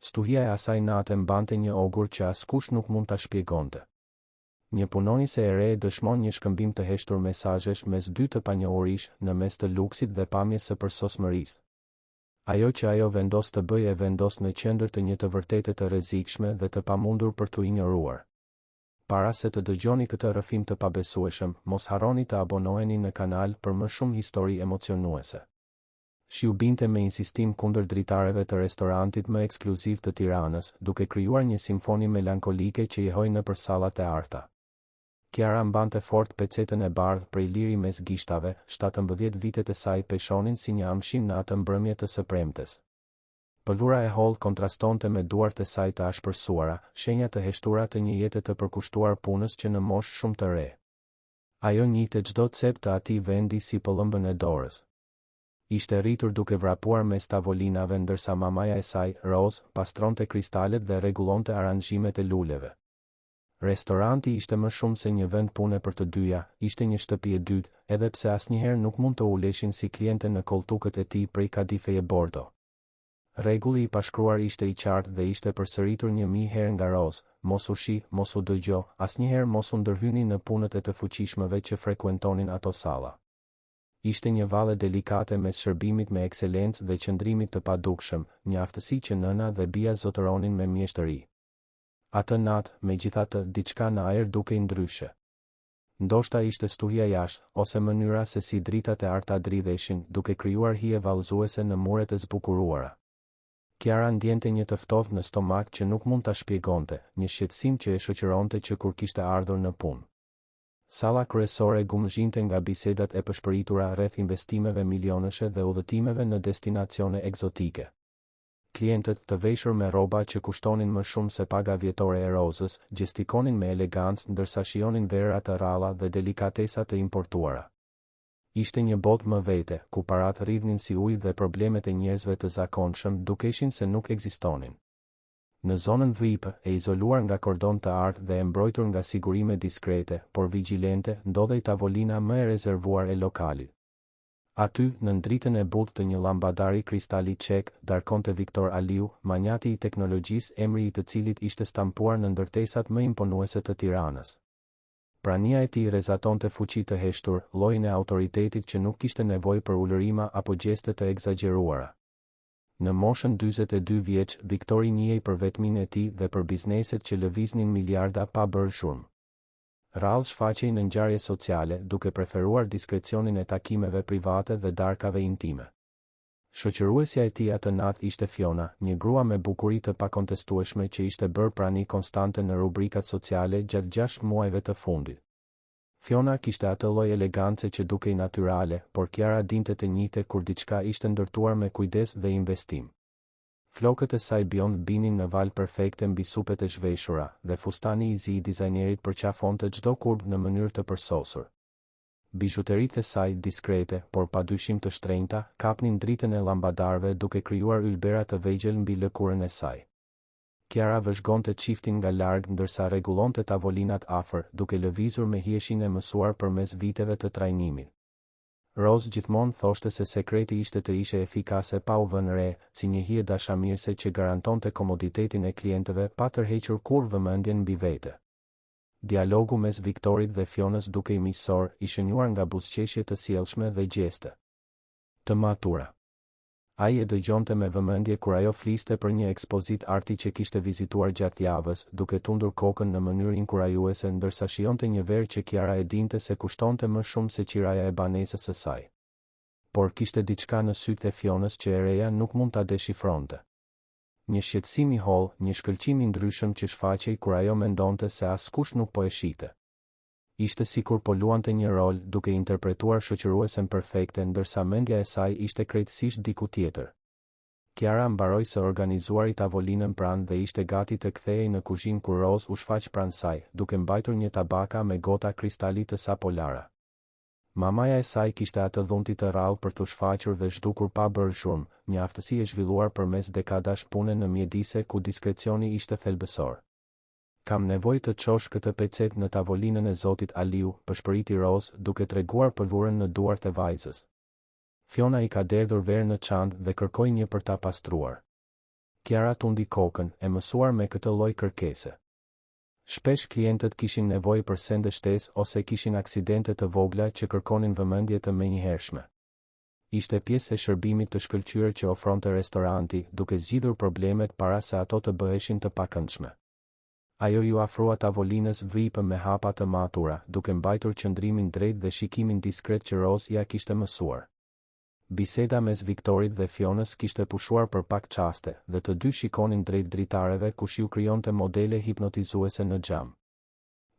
Stuhia e asaj nate mbante një ogur që askush nuk mund ta shpjegonte. Një punonjëse e re dëshmon një shkëmbim të heshtur mesazhesh mes dy të panjohurish në mes të luksit dhe pamjes së përsosmërisë. Ajo që ajo vendos të bëjë e vendos në qendër të një të vërtetë të rrezikshme dhe të pamundur për t'u injoruar. Para se të dëgjoni këtë rrëfim të pabesueshëm, mos harroni të abonoheni në kanal për më shumë histori emocionuese. Shiu binte me insistim kundër dritarëve të restorantit më ekskluziv të Tiranës, duke krijuar një simfoni melankolike që jehoi nëpër sallat e arta. Kiara mbante fort pecetën e bardhë prej liri mes gishtave, 17 vitet e saj peshonin si një amshim në atë mbrëmje të së premtes. Pëllura e hollë kontrastonte me duart e saj të ashpërsuara, shenja të heshtura të një jete të përkushtuar punës që në moshë shumë të re. Ajo njihte çdo cep të atij vendi si pëllëmbën e dorës. Ishte rritur duke vrapuar mes tavolinave ndërsa mamaja e saj, Rose, pastronte kristalet dhe rregullonte aranzhimet e luleve. Restoranti ishte më shumë se një vend pune për të dyja, ishte një shtëpi e dytë, edhe pse asnjëherë nuk mund të uleshin si kliente në koltukët e tij prej kadifeje bordo. Rregulli i pashkruar ishte i qartë dhe ishte përsëritur 1000 herë nga Rose: mos u shi, mos u dëgjo, asnjëherë mos u ndërhyni në punët e të fuqishmëve që frekuentonin ato salla. Ishte një valle delikate mes shërbimit me ekselencë dhe qëndrimit të padukshëm, një aftësi që nëna dhe bija zotëronin me mjeshtëri. Atë natë, megjithatë, diçka në ajër dukej ndryshe. Ndoshta ishte stuhia jashtë, ose mënyra se si dritat e arta dridheshin, duke krijuar hije vallëzuese në muret e zbukuruara. Kiara ndjente një të ftohtë në stomak që nuk mund ta shpjegonte, një shqetësim që e shoqëronte që kur kishte ardhur në punë. Salla kryesore gumëzhinte nga bisedat e përshpëritura rreth investimeve milionëshe dhe udhëtimeve në destinacione egzotike. Klientët, të veshur me rroba që kushtonin më shumë se paga vjetore e Rozës, gjestikonin me elegancë ndërsa shijonin vera të rralla dhe delikatesa të importuara. Ishte një botë më vete, ku parat rridhnin si ujë dhe problemet e njerëzve të zakonshëm dukeshin se nuk ekzistonin. Në zonën VIP, e izoluar nga kordon të artë dhe e mbrojtur nga sigurime diskrete, por vigjilente, ndodhej tavolina më e rezervuar e lokalit. Aty, në dritën e butë të një llambadari kristali çek, darkonte Viktor Aliu, manjati i teknologjisë, emri i të cilit ishte stampuar në ndërtesat më imponuese të Tiranës. Prania e tij rezatonte fuqi të heshtur, llojin e autoritetit që nuk kishte nevojë për ulërima apo gjeste të egzageruara. Në moshën 42 vjeç, Viktori njihej për vetminë e tij dhe për bizneset që lëviznin miliarda pa bërë shurmë. Rrallë shfaqej në ngjarje sociale, duke preferuar diskrecionin e takimeve private dhe darkave intime. Shoqëruesja e tij atë natë ishte Fiona, një grua me bukuri të pakontestueshme që ishte bërë prani konstante në rubrikat sociale gjatë 6 muajve të fundit. Fiona kishte atë lloj elegance që dukej natyrale, por Kiara dinte të njihte kur diçka ishte ndërtuar me kujdes dhe investim. Flokët e saj bjond binin në valë perfekte mbi supet e zhveshura, dhe fustani i zi i dizajnerit përqafonte çdo kurb në mënyrë të përsosur. Bijuteritë e saj, diskrete, por padyshim të shtrenjta, kapnin dritën e llambadaarve duke krijuar ylbera të vegjël mbi lëkurën e saj. Kiara vëzhgonte çiftin nga larg ndërsa rregullonte tavolinat afër, duke lëvizur me hijeshin e mësuar përmes viteve të trajnimit. Rose gjithmonë thoshte se sekreti ishte të ishe efikase pa u vënë re, si një hije dashamirëse që garantonte komoditetin e klientëve pa tërhequr kurrë vëmendjen mbi vete. Dialogu mes Viktorit dhe Fionës dukej miqësor, i shënjuar nga buzëqeshje të sjellshme dhe gjeste të matura. Ai e dëgjonte me vëmendje kur ajo fliste për një ekspozit arti që kishte vizituar gjatë javës, duke tundur kokën në mënyrë inkurajuese ndërsa shijonte një verë që Kiara e dinte se kushtonte më shumë se qiraja e banesës së saj. Por kishte diçka në sytë e Fionës që e reja nuk mund ta deshifronte. Një shqetësim i hollë, një shkëlqim i ndryshëm që shfaqej kur ajo mendonte se askush nuk po e shihte. Ishte sikur po luante një rol, duke interpretuar shoqëruesen perfekte ndërsa mendja e saj ishte krejtësisht diku tjetër. Kiara mbaroi së organizuari tavolinën pranë dhe ishte gati të kthehej në kuzhinë kur Rose u shfaq pranë saj, duke mbajtur një tabaka me gota kristali të sapolara. Mamaja e saj kishte atë dhunti të rrallë për t'u shfaqur dhe zhdukur pa bërë shurmë, një aftësi e zhvilluar përmes dekadash pune në mjedise ku diskrecioni ishte thelbësor. Kam nevojë të çosh këtë pecet në tavolinën e zotit Aliu, përshpëriti Rose, duke treguar pëlhurën në duart e vajzës. Fiona i ka derdhur verë në çantë dhe kërkoi një për ta pastruar. Kiara tundi kokën, e mësuar me këtë lloj kërkese. Shpesh klientët kishin nevojë për sende shtesë ose kishin aksidente të vogla që kërkonin vëmendje të menjëhershme. Ishte pjesë e shërbimit të shkëlqyer që ofronte restoranti, duke zgjidhur problemet para se ato të bëheshin të pakëndshme. Ajo ju afrua tavolinës VIP me hapa të matura, duke mbajtur qëndrimin drejt dhe shikimin diskret që Rose ja kishte mësuar. Biseda mes Viktorit dhe Fionës kishte pushuar për pak çaste, dhe të dy shikonin drejt dritareve kush ju krijonte modele hipnotizuese në xham.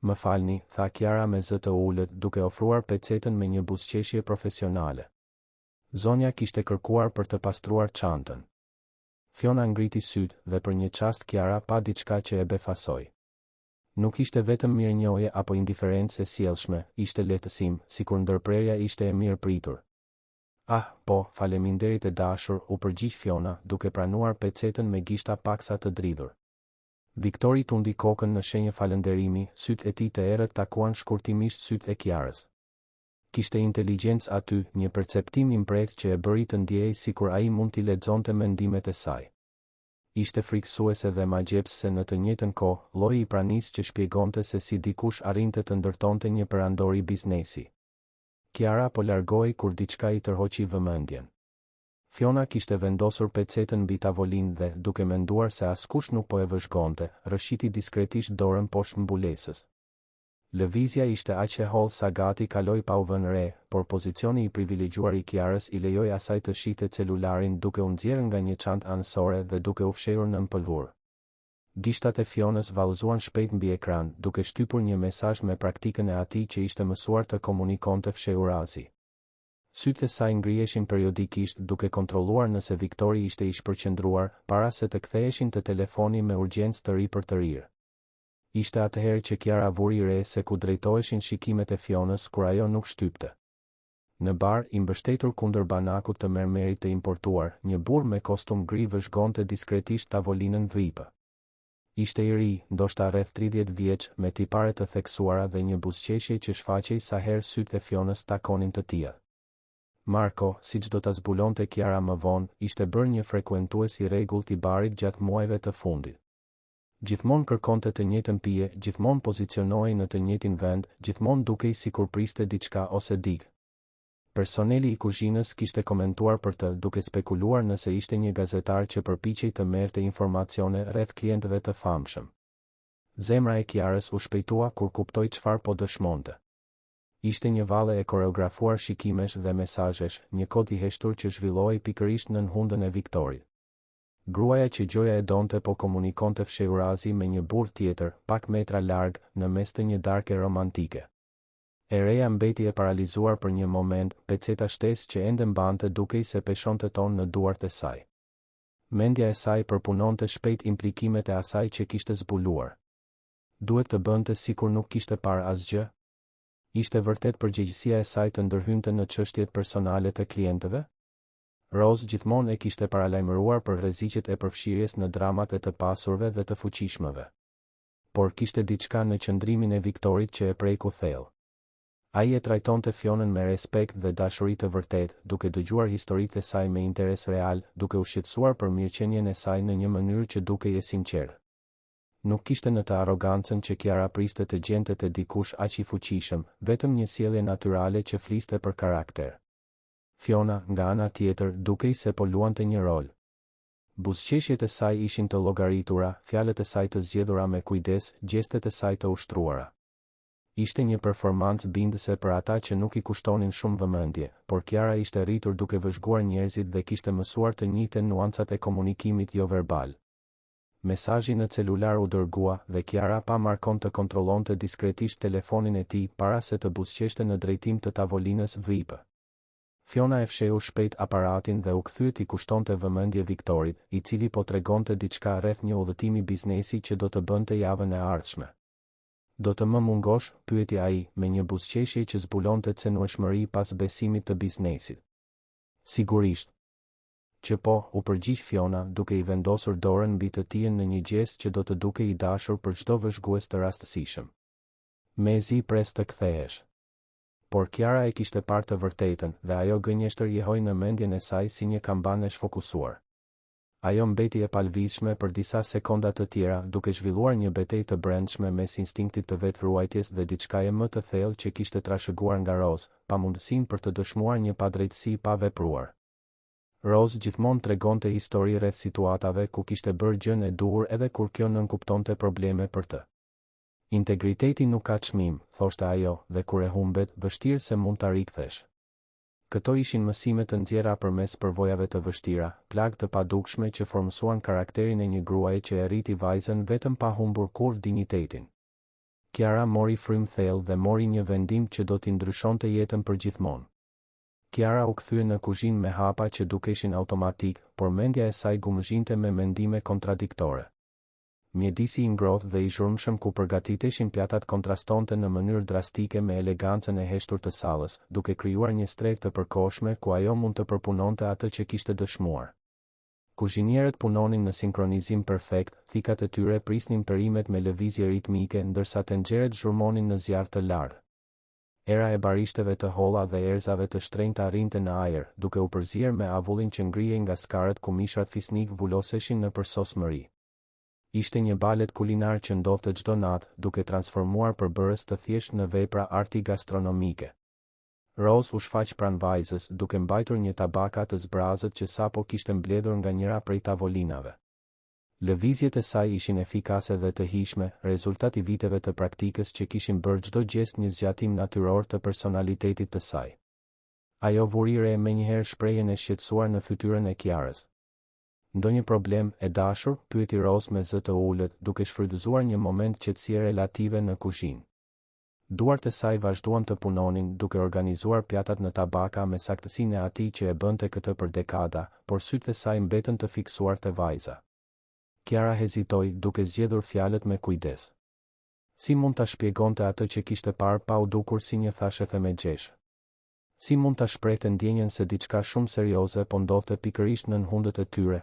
Më falni, tha Kiara me zë të ulët, duke ofruar pecetën me një buzëqeshje profesionale. Zonja kishte kërkuar për të pastruar çantën. Fiona ngriti syt dhe për një çast Kiara pa diçka që e befasoi. Nuk ishte vetëm mirënjohje apo indiferencë e sjellshme, ishte lehtësim, sikur ndërprerja ishte e mirë pritur. Ah, po, faleminderit e dashur, u përgjigj Fiona, duke pranuar pecetën me gishta paksa të dridhur. Viktori tundi kokën në shenjë falënderimi, syt e tij të errët takuan shkurtimisht syt e Kiarës. Kishte inteligjencë aty, një perceptim i mprehtë që e bëri të ndiej sikur ai mund t'i lexonte mendimet e saj. Ishte frikësuese dhe magjepse në të njëjtën kohë, lloji i pranisë që shpjegonte se si dikush arrinte të ndërtonte një perandori biznesi. Kiara po largohej kur diçka i tërhoqi vëmendjen. Fiona kishte vendosur pecetën mbi tavolinë dhe, duke menduar se askush nuk po e vëzhgonte, rrëshiti diskretisht dorën poshtë mbulesës. Lëvizja ishte aq e hollë sa gati kaloi pa u vënë re, por pozicioni i privilegjuar i Kiarës i lejoi asaj të shihte celularin duke u nxjerrë nga një çantë anësore dhe duke u fshehur në ëmbëlhur. Gishtat e Fionës vallëzuan shpejt mbi ekran, duke shtypur një mesazh me praktikën e atij që ishte mësuar të komunikonte fshehurazi. Sytë e saj ngriheshin periodikisht duke kontrolluar nëse Viktori ishte i shpërqendruar, para se të ktheheshin te telefoni me urgjencë të ri për të rirë. Ishte atëherë që Kiara vuri re se ku drejtoheshin shikimet e Fionës kur ajo nuk shtypte. Në bar, i mbështetur kundër banakut të mermerit të importuar, një burr me kostum gri vëzhgonte diskretisht tavolinën VIP. Ishte i ri, ndoshta rreth 30 vjeç, me tipare të theksuara dhe një buzëqeshje që shfaqej sa herë sytë e Fionës takonin të tija. Marko, siç do ta zbulonte Kiara më vonë, ishte bërë një frekuentues i rregullt i barit gjatë muajve të fundit. Gjithmonë kërkonte të njëjtën pije, gjithmonë pozicionohej në të njëjtin vend, gjithmonë dukej sikur priste diçka ose dig. Personeli i kuzhinës kishte komentuar për të, duke spekuluar nëse ishte një gazetar që përpiqej të merrte informacione rreth klientëve të famshëm. Zemra e Kiarës u shpejtua kur kuptoi çfarë po dëshmonte. Ishte një valle e koreografuar shikimesh dhe mesazhesh, një kod i heshtur që zhvillohej pikërisht nën hundën e Viktorit. Gruaja që gjoja e donte po komunikonte fshehurazi me një burr tjetër, pak metra larg, në mes të një darke romantike. E reja mbeti e paralizuar për një moment, peceta shtesë që ende mbante dukej se peshonte tonë në duart e saj. Mendja e saj përpunonte shpejt implikimet e asaj që kishte zbuluar. Duhet të bënte sikur nuk kishte parë asgjë? Ishte vërtet përgjegjësia e saj të ndërhynte në çështjet personale të klientëve? Rose gjithmonë e kishte paralajmëruar për rreziqet e përfshirjes në dramat e të pasurve dhe të fuqishmëve. Por kishte diçka në qëndrimin e Viktorit që e preku thellë. Ai e trajtonte Fionën me respekt dhe dashuri të vërtetë, duke dëgjuar historitë e saj me interes real, duke u shqetësuar për mirëqenien e saj në një mënyrë që dukej e sinqertë. Nuk kishte në të arrogancën që Kiara priste të gjente te dikush aq i fuqishëm, vetëm një sjellje natyrale që fliste për karakter. Fiona, nga ana tjetër, dukej se po luante një rol. Buzëqeshjet e saj ishin të llogaritura, fjalët e saj të zgjedhura me kujdes, gjestet e saj të ushtruara. Ishte një performancë bindëse për ata që nuk i kushtonin shumë vëmendje, por Kiara ishte rritur duke vëzhguar njerëzit dhe kishte mësuar të njëjtën nuancat e komunikimit jo verbal. Mesazhi në celular u dërgua dhe Kiara pa markon të kontrollonte diskretisht telefonin e tij para se të buzëqeshte në drejtim të tavolinës VIP. Fiona e fshehu shpejt aparatin dhe u kthye t'i kushtonte vëmendje Viktorit, i cili po tregonte diçka rreth një udhëtimi biznesi që do të bënte javën e ardhshme. Do të më mungosh, pyeti ai, me një buzëqeshje që zbulonte cenueshmëri pas besimit të biznesit. Sigurisht. Që po, u përgjigj Fiona, duke i vendosur dorën mbi të tijën në një gjest që do të dukej i dashur për çdo vëzhgues të rastësishëm. Mezi pres të kthehesh. Por Kiara e kishte parë të vërtetën dhe ajo gënjeshtër jehoi në mendjen e saj si një kamban e shfokusuar. Ajo mbeti e palvizshme për disa sekonda të tjera, duke zhvilluar një betejë të brendshme mes instinktit të vetë ruajtjes dhe diçkaje më të thellë që kishte trashëguar nga Rose, pa mundësinë për të dëshmuar një padrejtësi pa vepruar. Rose gjithmonë tregonte histori rreth situatave ku kishte bërë gjën e duhur edhe kur kjo nënkuptonte probleme për të. Integriteti nuk ka çmim, thoshte ajo, dhe kur e humbet, vështirë se mund ta rikthesh. Këto ishin mësime të nxjerra përmes përvojave të vështira, plagë të padukshme që formsuan karakterin e një gruaje që e rriti vajzën vetëm pa humbur kurrë dinjitetin. Kiara mori frym thellë dhe mori një vendim që do t'i ndryshonte jetën përgjithmonë. Kiara u kthye në kuzhinë me hapa që dukeshin automatik, por mendja e saj gumëzhinte me mendime kontradiktore. Mjedisi i ngrohtë dhe i zhurmshëm ku përgatiteshin pjatat kontrastonte në mënyrë drastike me elegancën e heshtur të sallës, duke krijuar një strehë të përkohshme ku ajo mund të përpunonte atë që kishte dëshmuar. Kuzhinierët punonin në sinkronizim perfekt, thikat e tyre prisnin perimet me lëvizje ritmike ndërsa tenxheret zhurmonin në zjarr të lartë. Era e barishteve të holla dhe erzave të shtrenjta arrinte në ajër, duke u përzier me avullin që ngrihej nga skarët ku mishrat fisnik vuloseshin në përsosmëri. Ishte një balet kulinar që ndodhte çdo natë, duke transformuar përbërës të thjeshtë në vepra arti gastronomike. Rose u shfaq pranë vajzës, duke mbajtur një tabaka të zbrazët që sapo kishte mbledhur nga njëra prej tavolinave. Lëvizjet e saj ishin efikase dhe të hijshme, rezultat i viteve të praktikës që kishin bërë çdo gest një zgjatim natyror të personalitetit të saj. Ajo vuri re menjëherë shprehjen e shqetësuar në fytyrën e Kiarës. Ndonjë problem, e dashur, pyeti Rose me zë të ulët, duke shfrytëzuar një moment qetësie relative në kuzhinë. Duart e saj vazhduan të punonin, duke organizuar pjatat në tabaka me saktësinë e atij që e bënte këtë për dekada, por sytë e saj mbetën të fiksuar te vajza. Kiara hezitoi, duke zgjedhur fjalët me kujdes. Si mund ta shpjegonte atë që kishte parë pa u dukur si një thashëthe me gjesh? Si mund ta shprehte ndjenjen se diçka shumë serioze po ndodhte pikërisht nën hundët e tyre?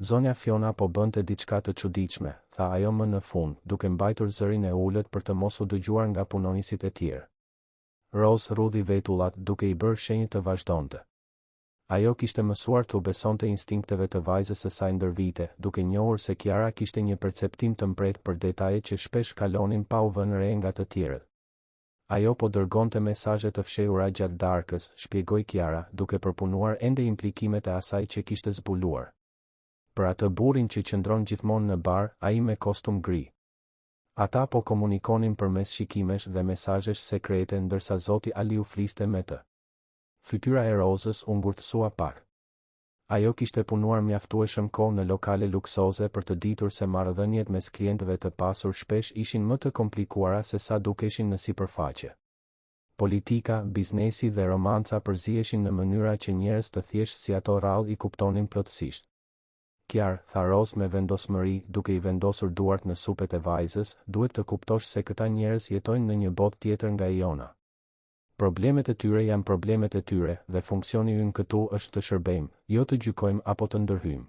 Zonja Fiona po bënte diçka të çuditshme, tha ajo më në fund, duke mbajtur zërin e ulët për të mos u dëgjuar nga punonësit e tjerë. Rose rrudhi vetullat, duke i bërë shenjë të vazhdonte. Ajo kishte mësuar të u besonte instinkteve të vajzës së saj ndër vite, duke njohur se Kiara kishte një perceptim të mbret për detaje që shpesh kalonin pa u vënë re nga të tjerët. Ajo po dërgonte mesazhe të fshehura gjatë darkës, shpjegoi Kiara, duke përpunuar ende implikimet e asaj që kishte zbuluar. Për atë burrin që qëndron gjithmonë në bar, ai me kostum gri. Ata po komunikonin përmes shikimesh dhe mesazhesh sekrete ndërsa zoti Aliu fliste me të. Fytyra e Rozës u ngurtësua pak. Ajo kishte punuar mjaftueshëm kohë në lokale luksoze për të ditur se marrëdhëniet mes klientëve të pasur shpesh ishin më të komplikuara se sa dukeshin në sipërfaqe. Politika, biznesi dhe romanca përziheshin në mënyra që njerëz të thjeshtë si ato rrallë i kuptonin plotësisht. Kiar, tha Rose me vendosmëri, duke i vendosur duart në supet e vajzës, duhet të kuptosh se këta njerëz jetojnë në një botë tjetër nga jona. Problemet e tyre janë problemet e tyre, dhe funksioni ynë këtu është të shërbejmë, jo të gjykojmë apo të ndërhyjmë.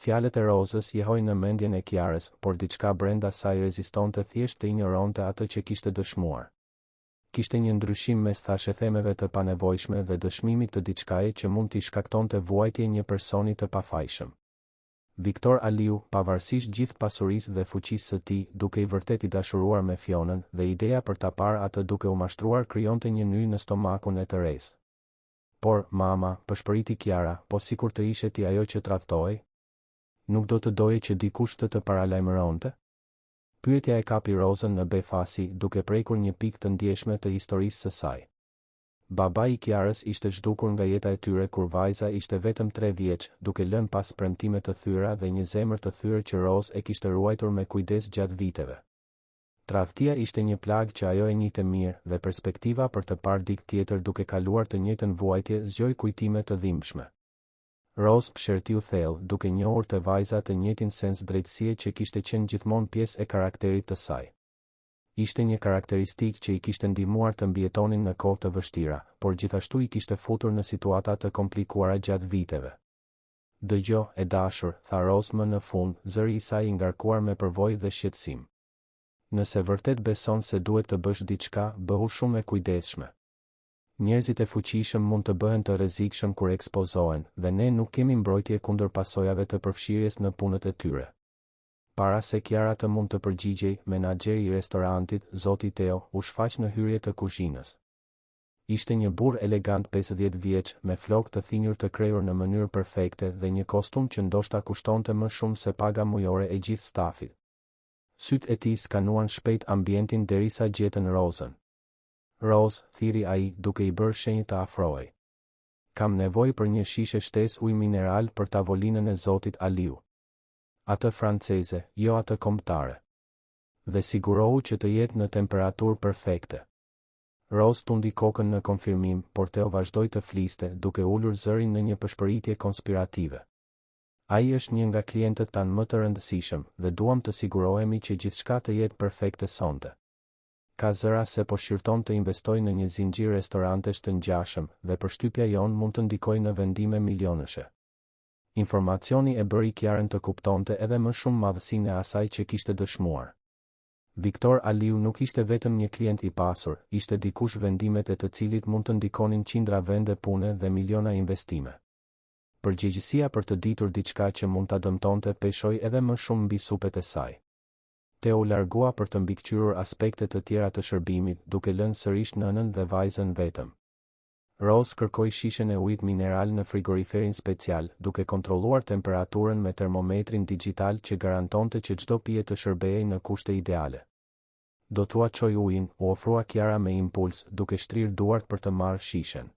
Fjalët e Rozës jehojnë në mendjen e Kiarës, por diçka brenda saj rezistonte thjesht të injoronte atë që kishte dëshmuar. Kishte një ndryshim mes thashëthemeve të panevojshme dhe dëshmimit të diçkaje që mund t'i shkaktonte vuajtje një personi të pafajshëm. Viktor Aliu, pavarësisht gjithë pasurisë dhe fuqisë së tij, duke i vërtet i dashuruar me Fionën, dhe ideja për ta parë atë duke u mashtruar krijonte një ny në stomakun e Teres. Por, mama, pëshpëriti Kiara, po sikur të ishe ti ajo që tradhtohej? Nuk do të doje që dikush të paralajmëronte? Pyetja e kapi Rozën në befasi, duke prekur një pikë të ndjeshme të historisë së saj. Babai i Kiarës ishte zhdukur nga jeta e tyre kur vajza ishte vetëm 3 vjeç, duke lënë pas premtime të thyra dhe një zemër të thyrë që Rose e kishte ruajtur me kujdes gjatë viteve. Tradhtia ishte një plagë që ajo e njihte mirë, dhe perspektiva për të parë dikë tjetër duke kaluar të njëjtën vuajtje zgjoi kujtime të dhimbshme. Rose pëshertiu thellë, duke njohur te vajza të njëjtin sens drejtësie që kishte qenë gjithmonë pjesë e karakterit të saj. Ishte një karakteristikë që i kishte ndihmuar të mbijetonin në kohë të vështira, por gjithashtu i kishte futur në situata të komplikuara gjatë viteve. Dëgjo, e dashur, tha Rose më në fund, zëri i saj i ngarkuar me përvojë dhe shqetësim. Nëse vërtet beson se duhet të bësh diçka, bëhu shumë e kujdesshme. Njerëzit e fuqishëm mund të bëhen të rrezikshëm kur ekspozohen dhe ne nuk kemi mbrojtje kundër pasojave të përfshirjes në punët e tyre. Para se Kiara të mund të përgjigjej, menaxheri i restorantit, zoti Teo, u shfaq në hyrje të kuzhinës. Ishte një burr elegant 50 vjeç, me flokë të thinjur të krejur në mënyrë perfekte dhe një kostum që ndoshta kushtonte më shumë se paga mujore e gjithë stafit. Sytë e tij skanuan shpejt ambientin derisa gjetën Rozën. Rose, thiri ai, duke i bërë shenjë të afrohej. Kam nevojë për një shishe shtesë ujë mineral për tavolinën e zotit Aliu. Atë franceze, jo atë kombëtare. Dhe sigurohu që të jetë në temperaturë perfekte. Rose tundi kokën në konfirmim, por Teo vazhdoi të fliste, duke ulur zërin në një pëshpëritje konspirative. Ai është një nga klientët tanë më të rëndësishëm dhe duam të sigurohemi që gjithçka të jetë perfekte sonte. Ka zëra se po shqyrton të investoj në një zinxhir restorantesh të ngjashëm dhe përshtypja jon mund të ndikojë në vendime milionëshe. Informacioni e bëri Kiarën të kuptonte edhe më shumë madhësinë e asaj që kishte dëshmuar. Viktor Aliu nuk ishte vetëm një klient i pasur, ishte dikush vendimet e të cilit mund të ndikonin qindra vende pune dhe miliona investime. Përgjegjësia për të ditur diçka që mund ta dëmtonte peshoi edhe më shumë mbi supet e saj. Teo u largua për të mbikëqyrur aspekte të tjera të shërbimit, duke lënë sërish nënën dhe vajzën vetëm. Rose kërkoi shishen e ujit mineral në frigoriferin special, duke kontrolluar temperaturën me termometrin digjital që garantonte që çdo pije të shërbejej në kushte ideale. Do t'ua çoj ujin, u ofrua Kiara me impuls, duke shtrirë duart për të marrë shishen.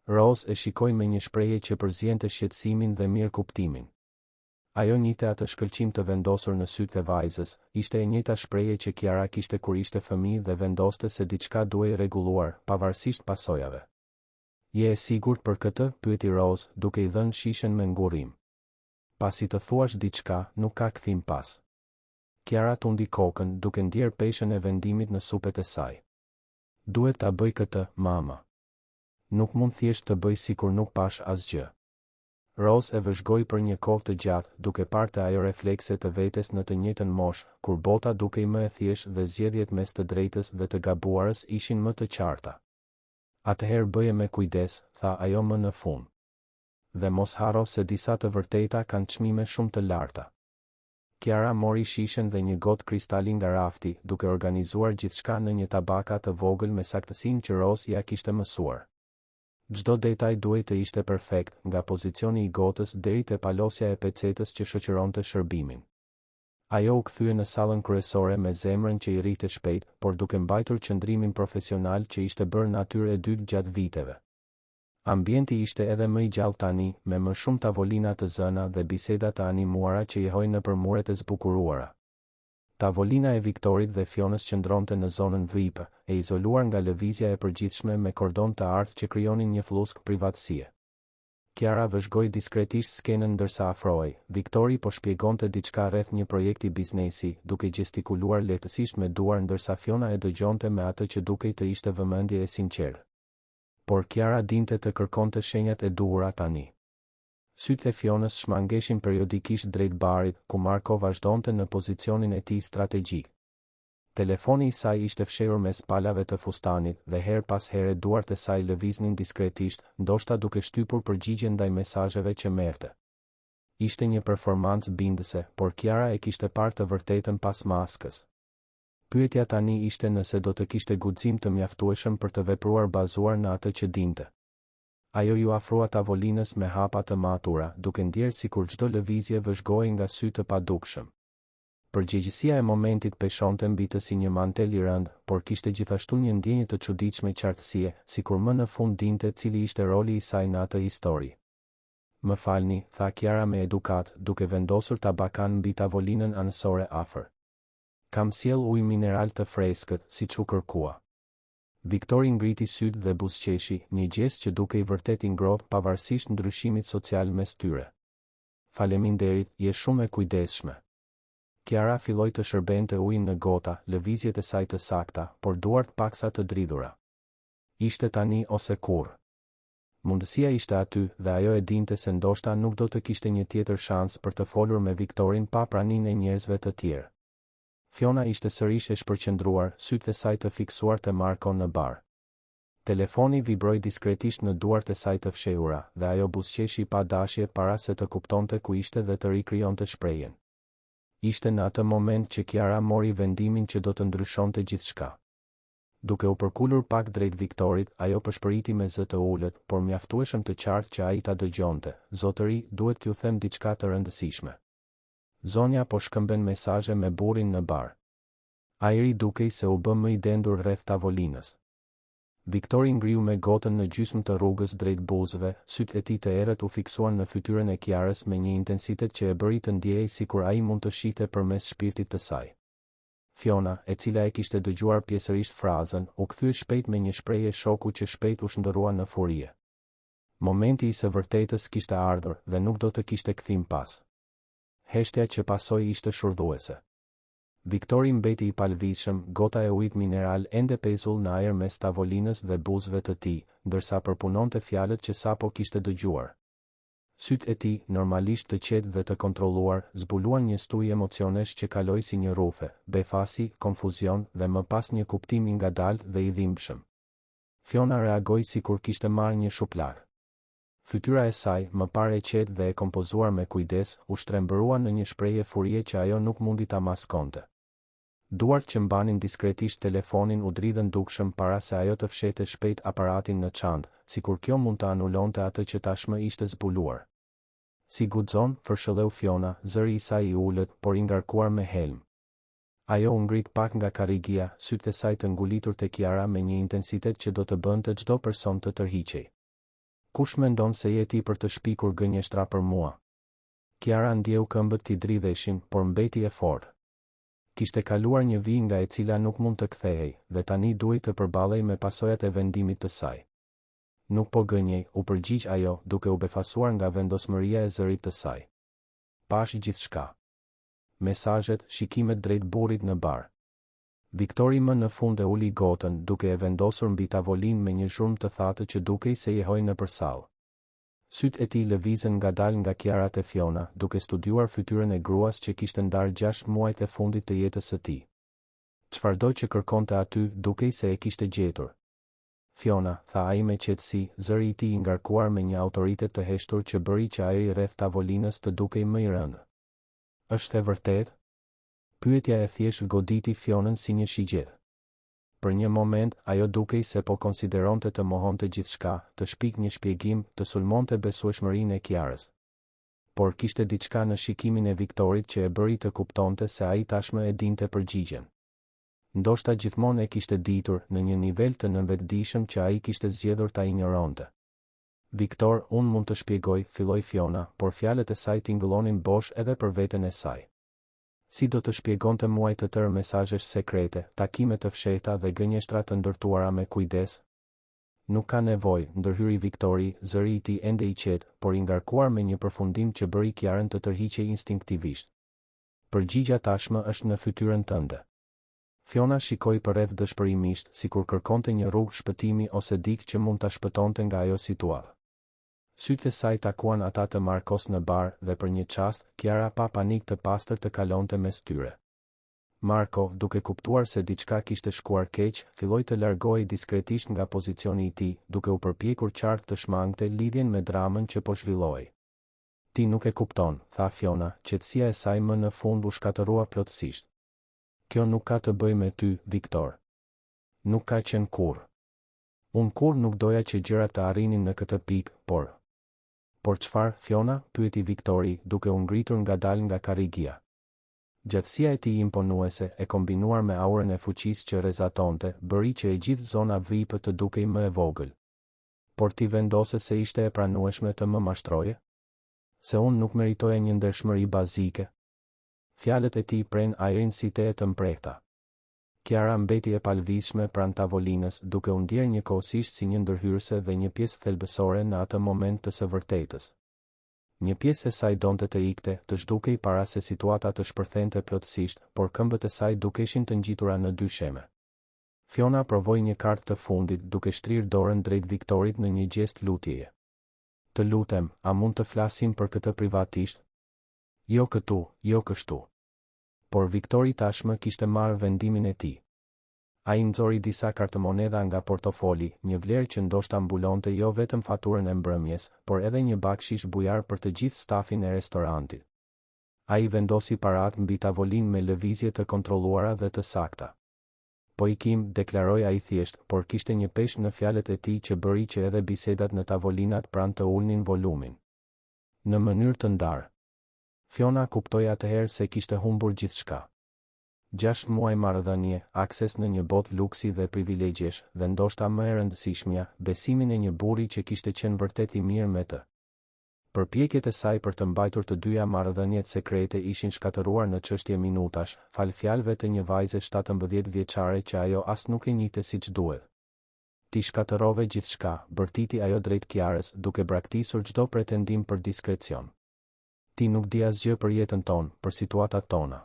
Rose e shikoi me një shprehje që përziente shqetësimin dhe mirë kuptimin. Ajo njihte atë shkëlqim të vendosur në sytë e vajzës, ishte e njëjta shprehje që Kiara kishte kur ishte fëmijë dhe vendoste se diçka duhej rregulluar, pavarësisht pasojave. Je e sigurt për këtë? Pyeti Rose, duke i dhënë shishen me ngurrim. Pasi të thuash diçka, nuk ka kthim pas. Kiara tundi kokën, duke ndier peshën e vendimit në supet e saj. Duhet ta bëj këtë, mama. Nuk mund thjesht të bëj sikur nuk pash asgjë. Rose e vëzhgoi për një kohë të gjatë, duke parë të ajo reflekse të vetes në të njëjtën moshë, kur bota dukej më e thjeshtë dhe zgjedhjet mes të drejtës dhe të gabuarës ishin më të qarta. Atëherë bëje me kujdes, tha ajo më në fund. Dhe mos harro se disa të vërteta kanë çmime shumë të larta. Kiara mori shishen dhe një gotë kristalin nga rafti, duke organizuar gjithçka në një tabaka të vogël me saktësinë që Rose ja kishte mësuar. Çdo detaj duhej të ishte perfekt, nga pozicioni i gotës deri te palosja e pecetës që shoqëronte shërbimin. Ajo u kthye në sallën kryesore me zemrën që i rrite shpejt, por duke mbajtur qëndrimin profesional që ishte bërë natyrë e dytë gjatë viteve. Ambienti ishte edhe më i gjallë tani, me më shumë tavolina të zëna dhe biseda të animuara që jehojnë nëpër muret e zbukuruara. Tavolina e Viktorit dhe Fionës qëndronte në zonën VIP, e izoluar nga lëvizja e përgjithshme me kordon të artë që krijonin një flusk privatësie. Kiara vëzhgoi diskretisht skenën ndërsa afrohej. Viktori po shpjegonte diçka rreth një projekti biznesi, duke gestikuluar lehtësisht me duar ndërsa Fiona e dëgjonte me atë që dukej të ishte vëmendje e sinqertë. Por Kiara dinte të kërkonte shenjat e duhura tani. Sytë e Fionës shmangeshin periodikisht drejt barit, ku Marko vazhdonte në pozicionin e tij strategjik. Telefoni i saj ishte fshehur mes palave të fustanit dhe her pas here duart e saj lëviznin diskretisht, ndoshta duke shtypur përgjigje ndaj mesazheve që merrte. Ishte një performancë bindëse, por Kiara e kishte parë të vërtetën pas maskës. Pyetja tani ishte nëse do të kishte guxim të mjaftueshëm për të vepruar bazuar në atë që dinte. Ajo ju afrua tavolinës me hapa të matura, duke ndjerë sikur çdo lëvizje vëzhgohej nga sy të padukshëm. Përgjegjësia e momentit peshonte mbi të si një mantel i rënd, por kishte gjithashtu një ndjenjë të çuditshme qartësie, sikur më në fund dinte cili ishte roli i saj në atë histori. Më falni, tha Kiara me edukat, duke vendosur tabakan mbi tavolinën anësore afër. Kam sjell ujë mineral të freskët, siç u kërkua. Viktori ngriti sytë dhe buzëqeshi, një gest që dukej vërtet i ngrohtë pavarësisht ndryshimit social mes tyre. Faleminderit, je shumë e kujdesshme. Kiara filloi të shërbente ujin në gota, lëvizjet e saj të sakta, por duart paksa të dridhura. Ishte tani ose kurrë. Mundësia ishte aty dhe ajo e dinte se ndoshta nuk do të kishte një tjetër shans për të folur me Viktorin pa praninë e njerëzve të tjerë. Fiona ishte sërish e shpërqendruar, sytë e saj të fiksuar te Marko në bar. Telefoni vibroi diskretisht në duart e saj të fshehura, dhe ajo buzëqeshi pa dashje para se të kuptonte ku ishte dhe të rikrijonte shprehjen. Ishte në atë moment që Kiara mori vendimin që do të ndryshonte gjithçka. Duke u përkulur pak drejt Viktorit, ajo përshpëriti me zë të ulët, por mjaftueshëm të qartë që ai ta dëgjonte. Zotëri, duhet t'ju them diçka të rëndësishme. Zonja po shkëmben mesazhe me burrin në bar. Ajri dukej se u bë më i dendur rreth tavolinës. Viktori ngriu me gotën në gjysmë të rrugës drejt buzëve, sytë e tij të errët u fiksuan në fytyrën e Kiarës me një intensitet që e bëri të ndjej sikur ai mund të shihte përmes shpirtit të saj. Fiona, e cila e kishte dëgjuar pjesërisht frazën, u kthye shpejt me një shprehje shoku që shpejt u shndërrua në furie. Momenti i së vërtetës kishte ardhur dhe nuk do të kishte kthim pas. Heshtja që pasoi ishte shurdhuese. Viktori mbeti i palvizshëm, gota e ujit mineral ende pezull në ajër mes tavolinës dhe buzëve të tij, ndërsa përpunonte fjalët që sapo kishte dëgjuar. Sytë e tij, normalisht të qetë dhe të kontrolluar, zbuluan një stuj emocionesh që kaloi si një rufe, befasi, konfuzion dhe më pas një kuptim i ngadalë dhe i dhimbshëm. Fiona reagoi sikur kishte marrë një shupllak. Fytyra e saj, më parë e qetë dhe e kompozuar me kujdes, u shtrembërua në një shprehje furie që ajo nuk mundi ta maskonte. Duart që mbanin diskretisht telefonin u dridhen dukshëm para se ajo të fshete shpejt aparatin në çantë, sikur kjo mund të anulonte atë që tashmë ishte zbuluar. Si guxon, fërshëlleu Fiona, zëri i saj i ulët, por i ngarkuar me helm. Ajo u ngrit pak nga karrigia, sytë e saj të ngulitur te Kiara me një intensitet që do të bënte çdo person të tërhiqej. Kush mendon se je ti për të shpikur gënjeshtra për mua? Kiara ndjeu këmbët t'i dridheshin, por mbeti e fortë. Kishte kaluar një vijë nga e cila nuk mund të kthehej, dhe tani duhej të përballej me pasojat e vendimit të saj. Nuk po gënjej, u përgjigj ajo, duke u befasuar nga vendosmëria e zërit të saj. Pash gjithçka. Mesazhet, shikimet drejt burrit në bar. Viktori më në fund e uli gotën, duke e vendosur mbi tavolinë me një zhurmë të thatë që dukej se jehoi në përsallë. Sytë e tij lëvizën ngadalë nga Kiara te Fiona, duke studiuar fytyrën e gruas që kishte ndarë 6 muajt e fundit të jetës së tij. Çfarëdo që kërkonte aty, dukej se e kishte gjetur. Fiona, tha ai me qetësi, zëri i tij i ngarkuar me një autoritet të heshtur që bëri që ajri rreth tavolinës të dukej më i rëndë. Është e vërtetë? Pyetja e thjeshtë goditi Fionën si një shigjet. Për një moment, ajo dukej se po konsideronte të mohonte gjithçka, të shpik një shpjegim, të sulmonte besueshmërinë e Kiarës. Por kishte diçka në shikimin e Viktorit që e bëri të kuptonte se ai tashmë e dinte përgjigjen. Ndoshta gjithmonë e kishte ditur, në një nivel të nënvetëdijshëm që ai kishte zgjedhur ta injoronte. Viktor, unë mund të shpjegoj, filloi Fiona, por fjalët e saj tingëllonin bosh edhe për veten e saj. Si do të shpjegonte muaj të tërë mesazhesh sekrete, takime të fshehta dhe gënjeshtra të ndërtuara me kujdes? Nuk ka nevojë, ndërhyri Viktori, zëri i tij ende i qetë, por i ngarkuar me një përfundim që bëri Kiarën të tërhiqej instinktivisht. Përgjigja tashmë është në fytyrën tënde. Fiona shikoi përreth dëshpërimisht, sikur kërkonte një rrugë shpëtimi ose dikë që mund ta shpëtonte nga ajo situatë. Sytë e saj takuan ata të Markos në bar dhe për një çast, Kiara pa panik të pastër të kalonte mes tyre. Marko, duke kuptuar se diçka kishte shkuar keq, filloi të largohej diskretisht nga pozicioni i tij, duke u përpjekur qartë të shmangte lidhjen me dramën që po zhvillohej. Ti nuk e kupton, tha Fiona, qetësia e saj më në fund u shkatërrua plotësisht. Kjo nuk ka të bëjë me ty, Viktor. Nuk ka qenë kurrë. Unë kur nuk doja që gjërat të arrinin në këtë pikë, por... Por çfarë, Fiona? Pyeti Viktori, duke u ngritur ngadalë nga karrigia. Gjatësia e tij imponuese, e kombinuar me aurën e fuqisë që rrezatonte, bëri që e gjithë zona VIP të dukej më e vogël. Por ti vendose se ishte e pranueshme të më mashtroje? Se unë nuk meritoja një ndershmëri bazike? Fjalët e tij pren ajrin si te të mprehta. Kiara mbeti e palvizshme pranë tavolinës, duke u ndjerë njëkohësisht si një ndërhyrëse dhe një pjesë thelbësore në atë moment të së vërtetës. Një pjesë e saj donte të ikte, të zhdukej para se situata të shpërthente plotësisht, por këmbët e saj dukeshin të ngjitura në dy sheme. Fiona provoi një kartë të fundit, duke shtrirë dorën drejt Viktorit në një gjest lutjeje. Të lutem, a mund të flasim për këtë privatisht? Jo këtu, jo kështu. Por Viktori tashmë kishte marrë vendimin e tij. Ai nxori disa kartëmonedha nga portofoli, një vlerë që ndoshta mbulonte jo vetëm faturën e mbrëmjes, por edhe një bakshish bujar për të gjithë stafin e restorantit. Ai vendosi paratë mbi tavolinë me lëvizje të kontrolluara dhe të sakta. Po ikim, deklaroi ai thjesht, por kishte një peshë në fjalët e tij që bëri që edhe bisedat në tavolinat pranë të ulnin volumin. Në mënyrë të ndarë. Fiona kuptoi atëherë se kishte humbur gjithçka. 6 muaj marrëdhënie, akses në një botë luksi dhe privilegjesh, dhe ndoshta më e rëndësishmja, besimin e një burri që kishte qenë vërtet i mirë me të. Përpjekjet e saj për të mbajtur të dyja marrëdhëniet sekrete ishin shkatëruar në çështje minutash, fal fjalëve të një vajze 17 vjeçare që ajo as nuk e njihte siç duhet. Ti shkatërove gjithçka, bërtiti ajo drejt Kiarës, duke braktisur çdo pretendim për diskrecion. Ti nuk di asgjë për jetën tonë, për situatat tona.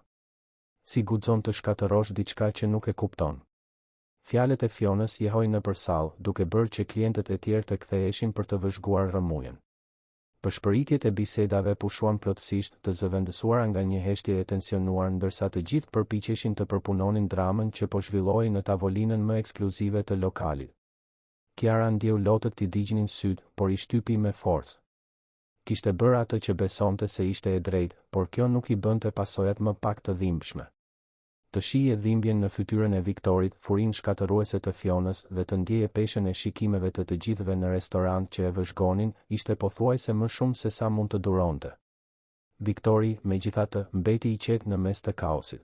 Si guxon të shkatërosh diçka që nuk e kupton. Fjalët e Fionës jehoi nëpër sallë, duke bërë që klientët e tjerë të ktheheshin për të vëzhguar rrëmujen. Përshpëritjet e bisedave pushuan plotësisht, të zëvendësuara nga një heshtje e tensionuar, ndërsa të gjithë përpiqeshin të përpunonin dramën që po zhvillohej në tavolinën më ekskluzive të lokalit. Kiara ndjeu lotët t'i digjnin syt, por i shtypi me forcë. Kishte bërë atë që besonte se ishte e drejtë, por kjo nuk i bënte pasojat më pak të dhimbshme. Të shihej dhimbjen në fytyrën e Viktorit, furinë shkatëruese të Fionës dhe të ndjeje peshën e shikimeve të gjithëve në restorant që e vëzhgonin, ishte pothuajse më shumë se sa mund të duronte. Viktori, megjithatë, mbeti i qetë në mes të kaosit.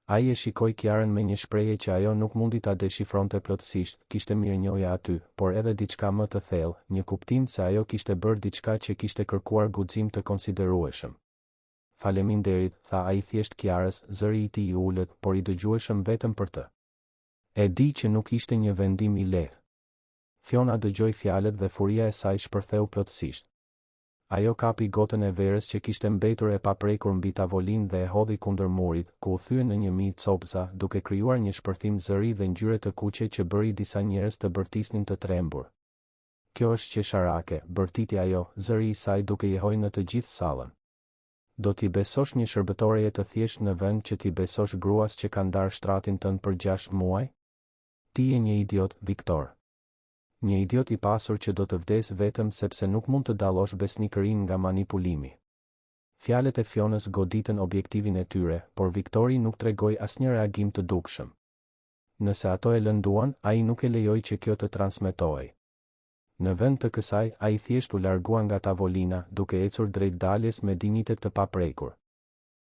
Ai e shikoi Kiarën me një shprehje që ajo nuk mundi ta deshifronte plotësisht, kishte mirënjohje aty, por edhe diçka më të thellë, një kuptim se ajo kishte bërë diçka që kishte kërkuar guxim të konsiderueshëm. Faleminderit, tha ai thjesht Kiarës, zëri i tij i ulët, por i dëgjueshëm vetëm për të. E di që nuk ishte një vendim i lehtë. Fiona dëgjoi fjalët dhe furia e saj shpërtheu plotësisht. Ajo kapi gotën e verës që kishte mbetur e paprekur mbi tavolinë dhe e hodhi kundër murit, ku u thye në një mijë copëza, duke krijuar një shpërthim zëri dhe ngjyre të kuqe që bëri disa njerëz të bërtisnin të trembur. Kjo është qesharake, bërtiti ajo, zëri i saj duke jehoj në të gjithë sallën. Do t'i besosh një shërbëtoreje të thjesht në vend që t'i besosh gruas që ka ndarë shtratin tënd për 6 muaj? Ti je një idiot, Viktor. Një idiot i pasur që do të vdes vetëm sepse nuk mund të dallosh besnikërinë nga manipulimi. Fjalët e Fionës goditën objektivin e tyre, por Viktori nuk tregoi asnjë reagim të dukshëm. Nëse ato e lënduan, ai nuk e lejoi që kjo të transmetohej. Në vend të kësaj, ai thjesht u largua nga tavolina, duke ecur drejt daljes me dinjitet të paprekur.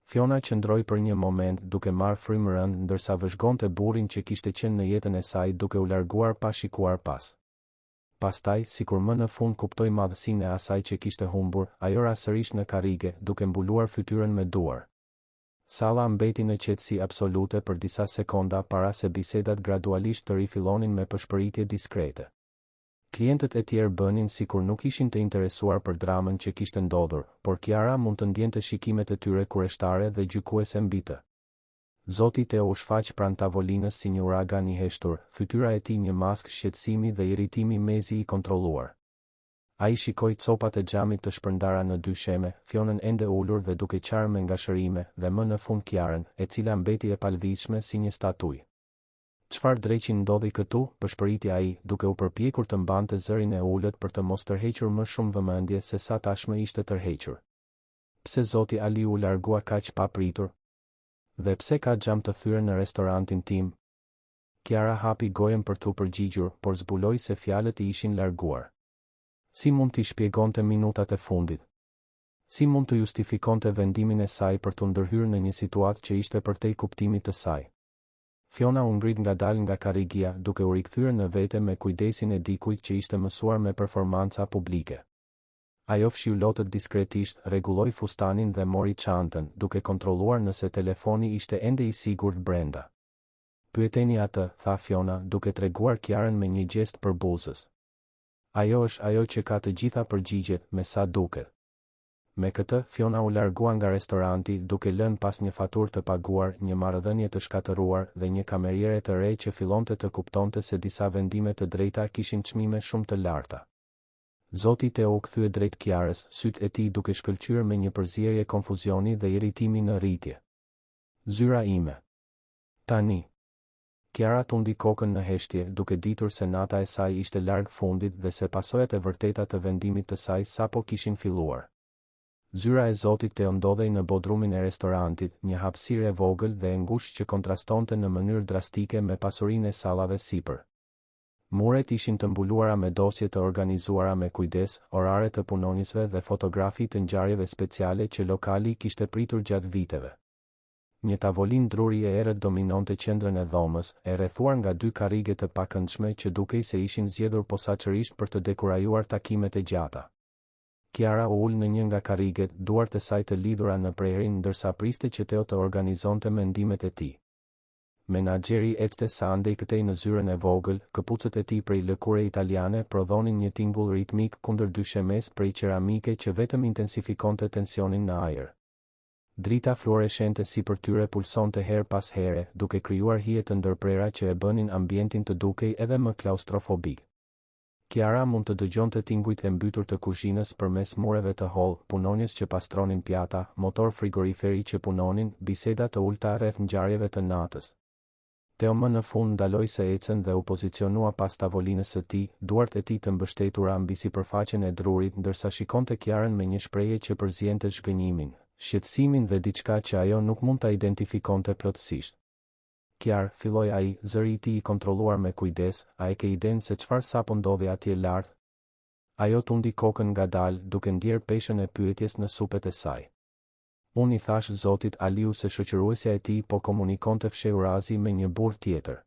Fiona qëndroi për një moment duke marrë frymë rënd, ndërsa vëzhgonte burrin që kishte qenë në jetën e saj duke u larguar pa shikuar pas. Pastaj, sikur më në fund kuptoi madhësinë e asaj që kishte humbur, ajo ra sërish në karrige, duke mbuluar fytyrën me duar. Salla mbeti në qetësi absolute për disa sekonda para se bisedat gradualisht të rifillonin me përshpëritje diskrete. Klientët e tjerë bënin sikur nuk ishin të interesuar për dramën që kishte ndodhur, por Kiara mund të ndjente shikimet e tyre kurioztare dhe gjykuese mbi të. Zoti Teo u shfaq pranë tavolinës si një uragan i heshtur, fytyra e tij një maskë shqetësimi dhe irritimi mezi i kontrolluar. Ai shikoi copat e xhamit të shpërndara në dy sheme, Fionën ende ulur dhe duke qarë me ngashërime, dhe më në fund Kiarën, e cila mbeti e palvizshme si një statujë. Çfarë dreqin ndodhi këtu? Përshpëriti ai, duke u përpjekur të mbante zërin e ulët për të mos tërhequr më shumë vëmendje se sa tashmë ishte tërhequr. Pse zoti Ali u largua kaq pa pritur? Dhe pse ka xham të thyer në restorantin tim? Kiara hapi gojen për t'u përgjigjur, por zbuloi se fjalët i ishin larguar. Si mund t'i shpjegonte minutat e fundit? Si mund të justifikonte vendimin e saj për t'u ndërhyrë në një situatë që ishte përtej kuptimit të saj? Fiona u ngrit ngadalë nga karrigia, duke u rikthyer në vete me kujdesin e dikujt që ishte mësuar me performanca publike. Ajo fshiu lotët diskretisht, rregulloi fustanin dhe mori çantën, duke kontrolluar nëse telefoni ishte ende i sigurt brenda. Pyeteni atë, tha Fiona, duke treguar Kiarën me një gjest përbuzës. Ajo është ajo që ka të gjitha përgjigjet, me sa duket. Me këtë, Fiona u largua nga restoranti, duke lënë pas një faturë të paguar, një marrëdhënie të shkatëruar dhe një kameriere të re që fillonte të kuptonte se disa vendime të drejta kishin çmime shumë të larta. Zoti Teo u kthye drejt Kiarës, sytë e tij duke shkëlqyer me një përzierje konfuzioni dhe irritimi në rritje. Zyra ime. Tani. Kiara tundi kokën në heshtje, duke ditur se nata e saj ishte larg fundit dhe se pasojat e vërteta të vendimit të saj sapo kishin filluar. Zyra e Zotit Teo ndodhej në bodrumin e restorantit, një hapësirë e vogël dhe e ngushtë që kontrastonte në mënyrë drastike me pasurinë e sallave sipër. Muret ishin të mbuluara me dosje të organizuara me kujdes, orare të punonjësve dhe fotografi të ngjarjeve speciale që lokali kishte pritur gjatë viteve. Një tavolinë druri e errët dominonte qendrën e dhomës, e rrethuar nga dy karrige të pakëndshme që dukej se ishin zgjedhur posaçërisht për të dekurajuar takimet e gjata. Kiara u ul në një nga karriget, duart e saj të lidhura në prerin ndërsa priste që Teo të organizonte mendimet e tij. Menaxheri ecte sa andej këtej në zyrën e vogël, këpucët e tij prej lëkure italiane prodhonin një tingull ritmik kundër dy shemes prej qeramike që vetëm intensifikonte tensionin në ajër. Drita fluoreshente sipër tyre pulsonte her pas here, duke krijuar hije të ndërprera që e bënin ambientin të dukej edhe më klaustrofobik. Kiara mund të dëgjonte tingujt e mbytur të kuzhinës përmes mureve të hollë, punonjës që pastronin pjata, motor frigoriferi që punonin, biseda të ulta rreth ngjarjeve të natës. Teo më në fund ndaloi se ecën dhe u pozicionua pas tavolinës së tij, duart e tij të mbështetura mbi sipërfaqen e drurit ndërsa shikonte Kiarën me një shprehje që përziente zhgënjimin, shqetësimin dhe diçka që ajo nuk mund ta identifikonte plotësisht. Kiar, filloi ai, zëri i tij I kontrolluar me kujdes, a e ke idenë se çfarë sapo ndodhi atje lart? Ajo tundi kokën ngadalë, duke ndjer peshën e pyetjes në supet e saj. Unë I thash Zotit Aliu se shoqëruesja e tij po komunikonte fshehurazi me një burr tjetër.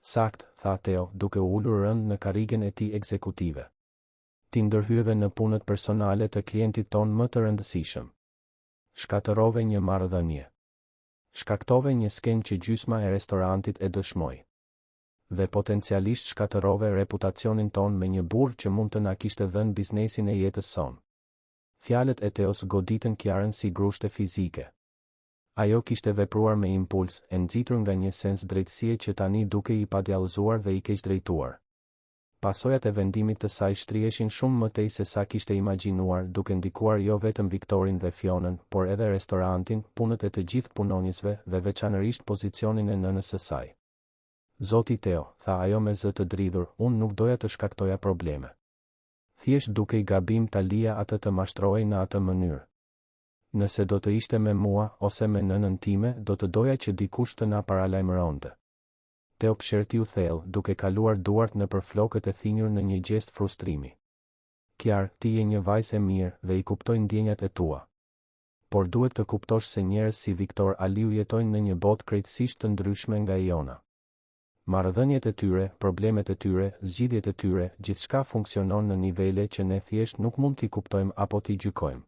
Sakt, tha Teo, duke u ulur rënd në karrigen e tij ekzekutive. Ti ndërhyeve në punët personale të klientit ton më të rëndësishëm. Shkatërrove një marrëdhënie. Shkaktove një skenë që gjysma e restorantit e dëshmoi. Dhe potencialisht shkatërrove reputacionin ton me një burr që mund të na kishte dhënë biznesin e jetës son. Fjalët e Teos goditën Kiarën si grushte fizike. Ajo kishte vepruar me impuls, e nxitur nga një sens drejtësie që tani dukej I padjallëzuar dhe I keqdrejtuar. Pasojat e vendimit të saj shtrieshin shumë më tej se sa kishte imagjinuar, duke ndikuar jo vetëm Viktorin dhe Fionën, por edhe restorantin, punët e të gjithë punonjësve dhe veçanërisht pozicionin e nënës së saj. Zoti Teo, tha ajo me zë të dridhur, unë nuk doja të shkaktoja probleme. Thjesht dukej gabim ta lija atë të mashtrohej në atë mënyrë. Nëse do të ishte me mua ose me nënën time, do të doja që dikush të na paralajmëronte. Teo pshertiu thellë, duke kaluar duart nëpër flokët e thinjur në një gjest frustrimi. Kiar, ti je një vajzë e mirë dhe I kuptoj ndjenjat e tua. Por duhet të kuptosh se njerëz si Viktor Aliu jetojnë në një botë krejtësisht të ndryshme nga jona. Marrëdhëniet e tyre, problemet e tyre, zgjidhjet e tyre, gjithçka funksionon në nivele që ne thjesht nuk mund t'i kuptojmë apo t'i gjykojmë.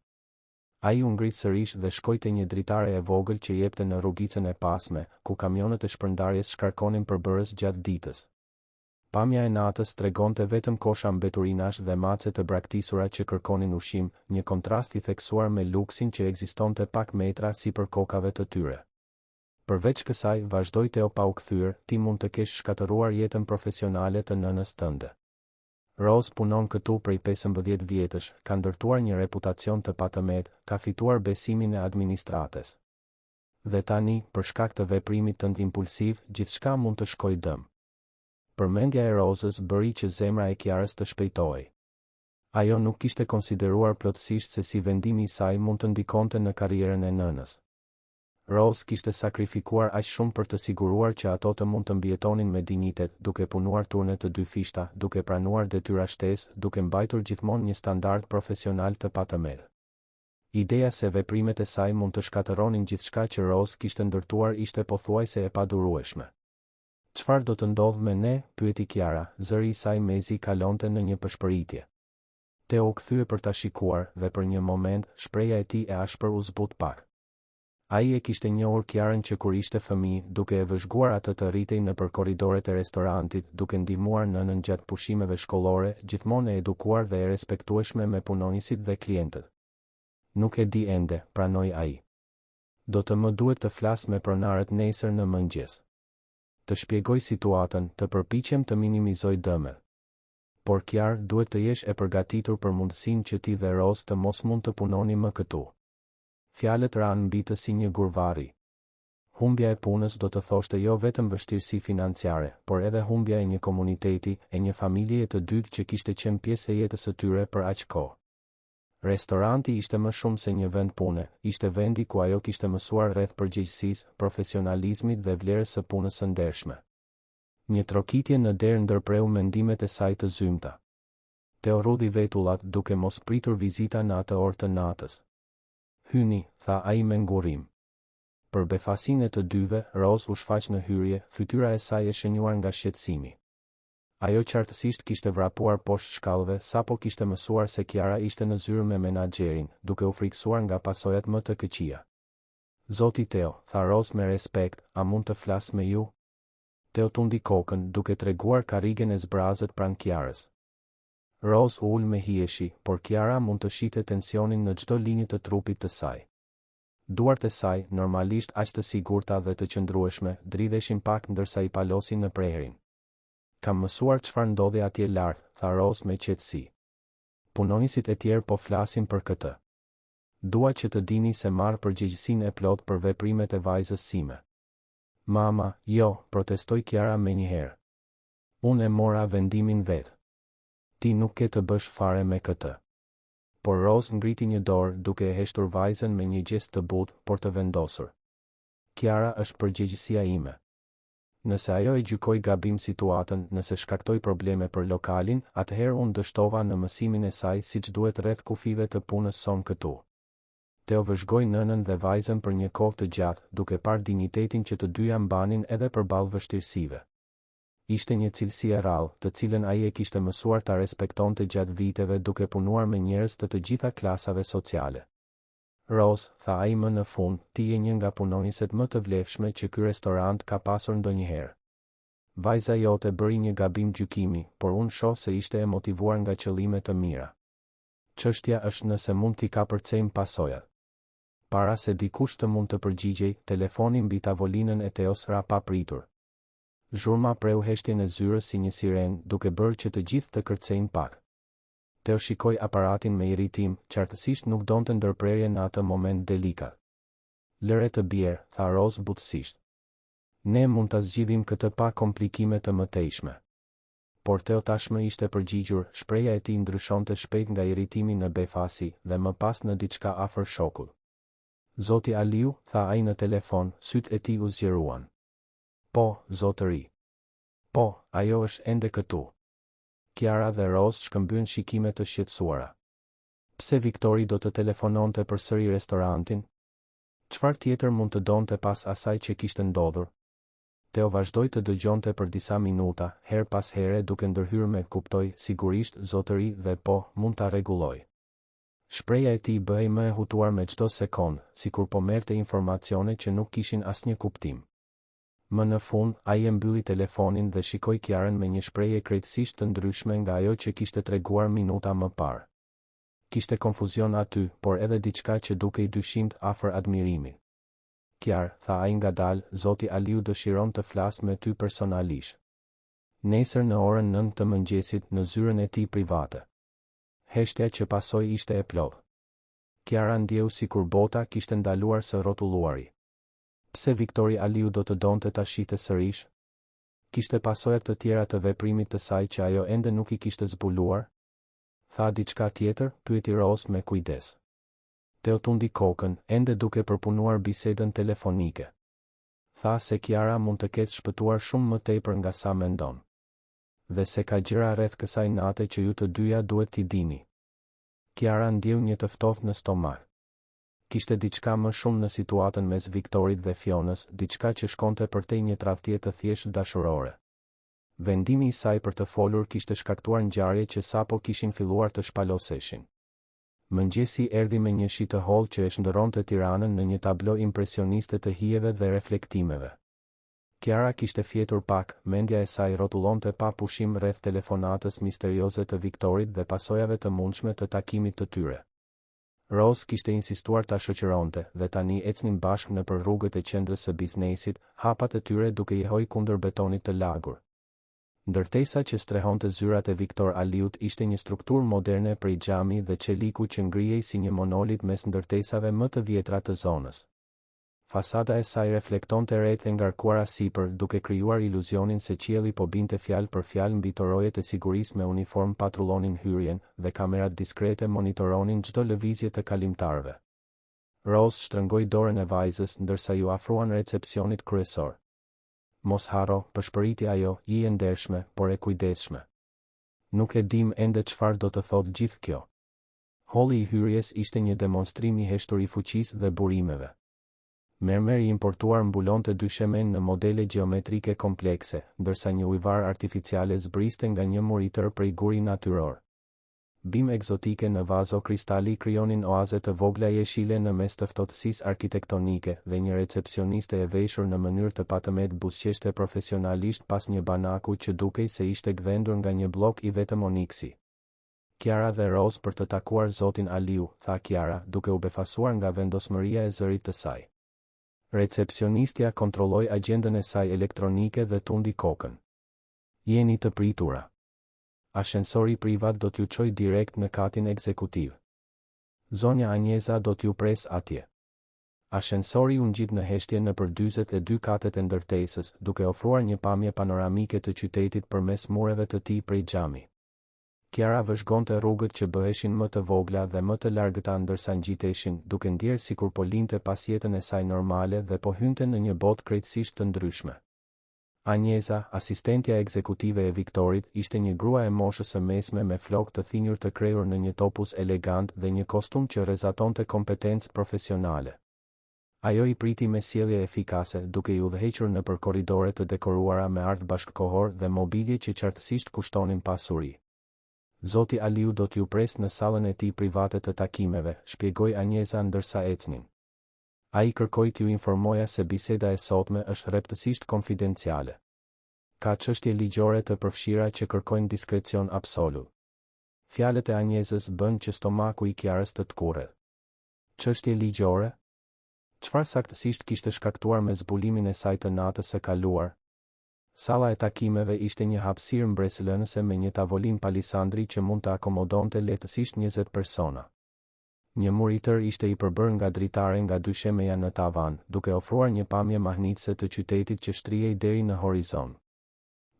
Ai u ngrit sërish dhe shkoi te një dritare e vogël që jepte në rrugicën e pasme, ku kamionët e shpërndarjes shkarkonin përbërës gjatë ditës. Pamja e natës tregonte vetëm kosha mbeturinash dhe mace të braktisura që kërkonin ushqim, një kontrast I theksuar me luksin që ekzistonte pak metra sipër kokave të tyre. Përveç kësaj, vazhdoi Teo pa u kthyer, ti mund të kesh shkatëruar jetën profesionale të nënës tënde. Rose punon këtu prej 15 vjetësh, ka ndërtuar një reputacion të patëmet, ka fituar besimin e administrates. Dhe tani, për shkak të veprimit tënd impulsiv, gjithçka mund të shkojë dëm. Përmendja e Rosës bëri që zemra e Kiarës të shpejtohej. Ajo nuk kishte konsideruar plotësisht se si vendimi I saj mund të ndikonte në karrierën e nënës. Rose kishte sakrifikuar aq shumë për të siguruar që ato të mund të mbijetonin me dinjitet, duke punuar turne të 2 fishta, duke pranuar detyra shtesë, duke mbajtur gjithmonë një standard profesional të patëmel. Ideja se veprimet e saj mund të shkatëronin gjithçka që Rose kishte ndërtuar ishte pothuajse e padurueshme. Çfarë do të ndodhë me ne? Pyeti Kiara, zëri I saj mezi kalonte në një pëshpëritje. Teo u kthye për ta shikuar dhe për një moment shpreha e tij e ashpër u zbut pak. Ai e kishte njohur Kiarën që kur ishte fëmijë, duke e vëzhguar atë të rritej nëpër korridoret e restorantit, duke ndihmuar nënën gjatë pushimeve shkollore, gjithmonë e edukuar dhe e respektueshme me punonjësit dhe klientët. Nuk e di ende, pranoi ai. Do të më duhet të flas me pronarët nesër në mëngjes. Të shpjegoj situatën, të përpiqem të minimizoj dëmet. Por Kiar, duhet të jesh e përgatitur për mundësinë që ti dhe Rose të mos mund të punoni më këtu. Fjalët ranë mbi të si një gurvari. Humbja e punës do të thoshte jo vetëm vështirësi financiare, por edhe humbja e një komuniteti, e një familjeje të dytë që kishte qenë pjesë e jetës së tyre për aq kohë. Restoranti ishte më shumë se një vend pune, ishte vendi ku ajo kishte mësuar rreth përgjegjësisë, profesionalizmit dhe vlerës së punës së ndershme. Një trokitje në derë ndërpreu mendimet e saj të zymta. Teo rudhi vetullat duke mos pritur vizita në atë orë të natës. Hyni, tha ai me ngurim. Për befasinë e të dyve, Rose u shfaq në hyrje, fytyra e saj e shënjuar nga shqetësimi. Ajo qartësisht kishte vrapuar poshtë shkallëve sapo kishte mësuar se Kiara ishte në zyrë me menaxherin, duke u frikësuar nga pasojat më të këqija. Zoti Teo, tha Rose me respekt, a mund të flas me ju? Teo tundi kokën, duke treguar karrigen e zbrazët pranë Kiarës. Rose u ul me hijeshi, por Kiara mund të shihte tensionin në çdo linjë të trupit të saj. Duart e saj, normalisht aq të sigurta dhe të qëndrueshme, dridheshin pak ndërsa I palosin në preherin. Kam mësuar çfarë ndodhi atje lart, tha Rose me qetësi. Punonjësit e tjerë po flasin për këtë. Dua që të dini se marr përgjegjësinë e plot për veprimet e vajzës sime. Mama, jo, protestoi Kiara menjëherë. Unë e mora vendimin vet. Ti nuk ke të bësh fare me këtë. Por Rose ngriti një dorë duke e heshtur vajzën me një gest të butë, por të vendosur. Kiara është përgjegjësia ime. Nëse ajo e gjykoi gabim situatën, nëse shkaktoi probleme për lokalin, atëherë unë dështova në mësimin e saj siç duhet rreth kufive të punës son këtu. Teo vëzhgoi nënën dhe vajzën për një kohë të gjatë, duke parë dinjitetin që të dyja mbanin edhe përballë vështirësive. Ishte një cilësi e rrallë, të cilën ai e kishte mësuar ta respektonte gjatë viteve duke punuar me njerëz të gjitha klasave sociale. Rose, tha ai më në fund, ti je një nga punonjësit më të vlefshme që ky restorant ka pasur ndonjëherë. Vajza jote bëri një gabim gjykimi, por unë shoh se ishte e motivuar nga qëllime të mira. Çështja është nëse mund t'i kapërcejmë pasojat. Para se dikush të mund të përgjigjej, telefoni mbi tavolinën e Teos ra pa pritur. Zhurma preu heshtjen e zyrës si një siren, duke bërë që të gjithë të kërcejnë pak. Teo shikoi aparatin me irritim, qartësisht nuk donte ndërprerje në atë moment delikat. Lëre të bjerë, tha Rose butësisht. Ne mund ta zgjidhim këtë pa komplikime të mëtejshme. Por Teo tashmë ishte përgjigjur, shpreha e tij ndryshonte shpejt nga irritimi në befasi dhe më pas në diçka afër shokut. Zoti Aliu, tha ai në telefon, sytë e tij u zgjeruan. Po, zotëri. Po, ajo është ende këtu. Kiara dhe Rose shkëmbyen shikime të shqetësuara. Pse Viktori do të telefononte përsëri restorantin? Çfarë tjetër mund të donte pas asaj që kishte ndodhur? Teo vazhdoi të dëgjonte për disa minuta, her pas here duke ndërhyrë me kuptoj, sigurisht, zotëri dhe po, mund ta rregulloj. Shpreha e tij bëhej më e hutuar me çdo sekond, sikur po merrte informacione që nuk kishin asnjë kuptim. Më në fund, ai e mbylli telefonin dhe shikoi Kiarën me një shprehje krejtësisht të ndryshme nga ajo që kishte treguar minuta më parë. Kishte konfuzion aty, por edhe diçka që dukej dyshimt afër admirimit. Kiar, tha ai ngadalë, zoti Aliu dëshiron të flasë me ty personalisht. Nesër në orën 9 të mëngjesit në zyrën e tij private. Heshtja që pasoi ishte e plotë. Kiara ndjeu sikur bota kishte ndaluar së rrotulluari. Pse Viktori Aliu do të donte ta shihte sërish? Kishte pasojat të tjera të veprimit të saj që ajo ende nuk I kishte zbuluar? Tha diçka tjetër, pyeti Rose me kujdes. Teo tundi kokën, ende duke përpunuar bisedën telefonike. Tha se Kiara mund të ketë shpëtuar shumë më tepër nga sa mendon. Dhe se ka gjëra rreth kësaj nate që ju të dyja duhet t'i dini. Kiara ndjeu një të ftohtë në stomak. Kishte diçka më shumë në situatën mes Viktorit dhe Fionës, diçka që shkonte përtej një tradhtie të thjeshtë dashurore. Vendimi I saj për të folur kishte shkaktuar ngjarje që sapo kishin filluar të shpaloseshin. Mëngjesi erdhi me një shi të hollë që e shndërronte Tiranën në një tablo impresioniste të hijeve dhe reflektimeve. Kiara kishte fjetur pak, mendja e saj rrotullonte pa pushim rreth telefonatës misterioze të Viktorit dhe pasojave të mundshme të takimit të tyre. Rose kishte insistuar ta shoqëronte dhe tani ecnin bashkë nëpër rrugët e qendrës së biznesit, hapat e tyre duke I hoj kundër betonit të lagur. Ndërtesa që strehonte zyrat e Viktor Aliut ishte një strukturë moderne prej xhami dhe çeliku që ngrihej si një monolit mes ndërtesave më të vjetra të zonës. Fasada e saj reflektonte rreth e ngarkuara sipër, duke krijuar iluzionin se qielli po binte fjalë për fjalë mbi torojet e sigurisë me uniform patrullonin hyrjen, dhe kamerat diskrete monitoronin çdo lëvizje të kalimtarëve. Rose shtrëngoi dorën e vajzës ndërsa ju afruan recepcionit kryesor. Mos harro, përshpëriti ajo, i e ndershme, por e kujdesshme. Nuk e dim ende çfarë do të thotë gjithë kjo. Holli i hyrjes ishte një demonstrim i heshtur i fuqisë dhe burimeve. Mermeri importuar mbulonte dyshemen në modele gjeometrike komplekse, ndërsa një ujvar artificiale zbriste nga një muritër prej guri natyror. Bim egzotike në vazo kristali krijonin oaze të vogla jeshile në mes të ftohtësisë arkitektonike, dhe një recepcioniste e veshur në mënyrë të patëmet buzëqeshte profesionalisht pas një banaku që dukej se ishte gdhendur nga një blok i vetëm oniksi. Kiara dhe Rose për të takuar zotin Aliu, tha Kiara, duke u befasuar nga vendosmëria e zërit të saj. Recepcionistja kontrolloi agjendën e saj elektronike dhe tundi kokën. Jeni të pritura. Ashensori privat do t'ju çojë direkt në katin ekzekutiv. Zonja Anjeza do t'ju pres atje. Ashensori u ngjit në heshtje nëpër 42 katet e ndërtesës, duke ofruar një pamje panoramike të qytetit përmes mureve të tij prej xhami. Kiara vëzhgonte rrugët që bëheshin më të vogla dhe më të largëta ndërsa ngjiteshin, duke ndjerë sikur po linte pas jetën e saj normale dhe po hynte në një botë krejtësisht të ndryshme. Anjeza, asistentja ekzekutive e Viktorit, ishte një grua e moshës së mesme me flokë të thinjur të krejur në një topuz elegant dhe një kostum që rrezatonte kompetencë profesionale. Ajo i priti me sjellje efikase, duke i udhëhequr nëpër korridore të dekoruara me art bashkëkohor dhe mobilje që qartësisht kushtonin pasuri. Zoti Aliu do t'ju pres në sallën e tij private të takimeve, shpjegoi Anjeza ndërsa ecnin. Ai kërkoi t'ju informoja se biseda e sotme është rreptësisht konfidenciale. Ka çështje ligjore të përfshira që kërkojnë diskrecion absolut. Fjalët e Anjezës bën që stomaku i Kiarës të tkurrë. Çështje ligjore? Çfarë saktësisht kishte shkaktuar me zbulimin e saj të natës së kaluar? Salla e takimeve ishte një hapësirë mbresëlënëse me një tavolinë palisandri që mund të akomodonte lehtësisht 20 persona. Një muritër ishte i përbërë nga dritare nga dyshemeja në tavan, duke ofruar një pamje mahnitëse të qytetit që shtrihej deri në horizon.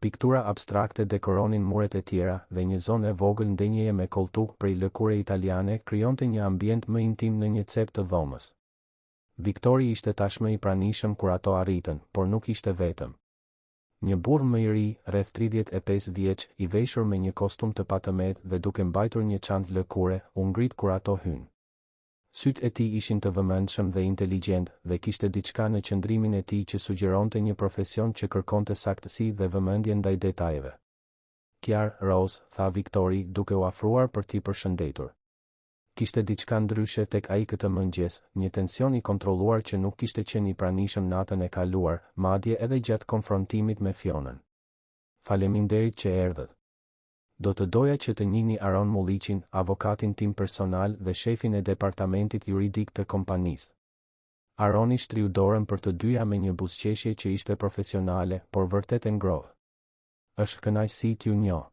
Piktura abstrakte dekoronin muret e tjera dhe një zonë e vogël ndenjeje me koltuk prej lëkure italiane krijonte një ambient më intim në një cep të dhomës. Viktori ishte tashmë i pranishëm kur ato arritën, por nuk ishte vetëm. Një burr më i ri, rreth 35 vjeç, i veshur me një kostum të patëmet dhe duke mbajtur një çantë lëkure, u ngrit kur ato hyn. Sytë e tij ishin të vëmendshëm dhe inteligjent, dhe kishte diçka në qëndrimin e tij që sugjeronte një profesion që kërkonte saktësi dhe vëmendje ndaj detajeve. Kiar, Rose, tha Viktori, duke u afruar për t'i përshëndetur. Kishte diçka ndryshe tek ai këtë mëngjes, një tension i kontrolluar që nuk kishte qenë i pranishëm natën e kaluar, madje edhe gjatë konfrontimit me Fionën. Faleminderit që erdhët. Do të doja që të njihni Aron Mulliqin, avokatin tim personal dhe shefin e departamentit juridik të kompanisë. Aroni shtriu dorën për të dyja me një buzëqeshje që ishte profesionale, por vërtet e ngrohtë. Është kënaqësi t'ju njoh.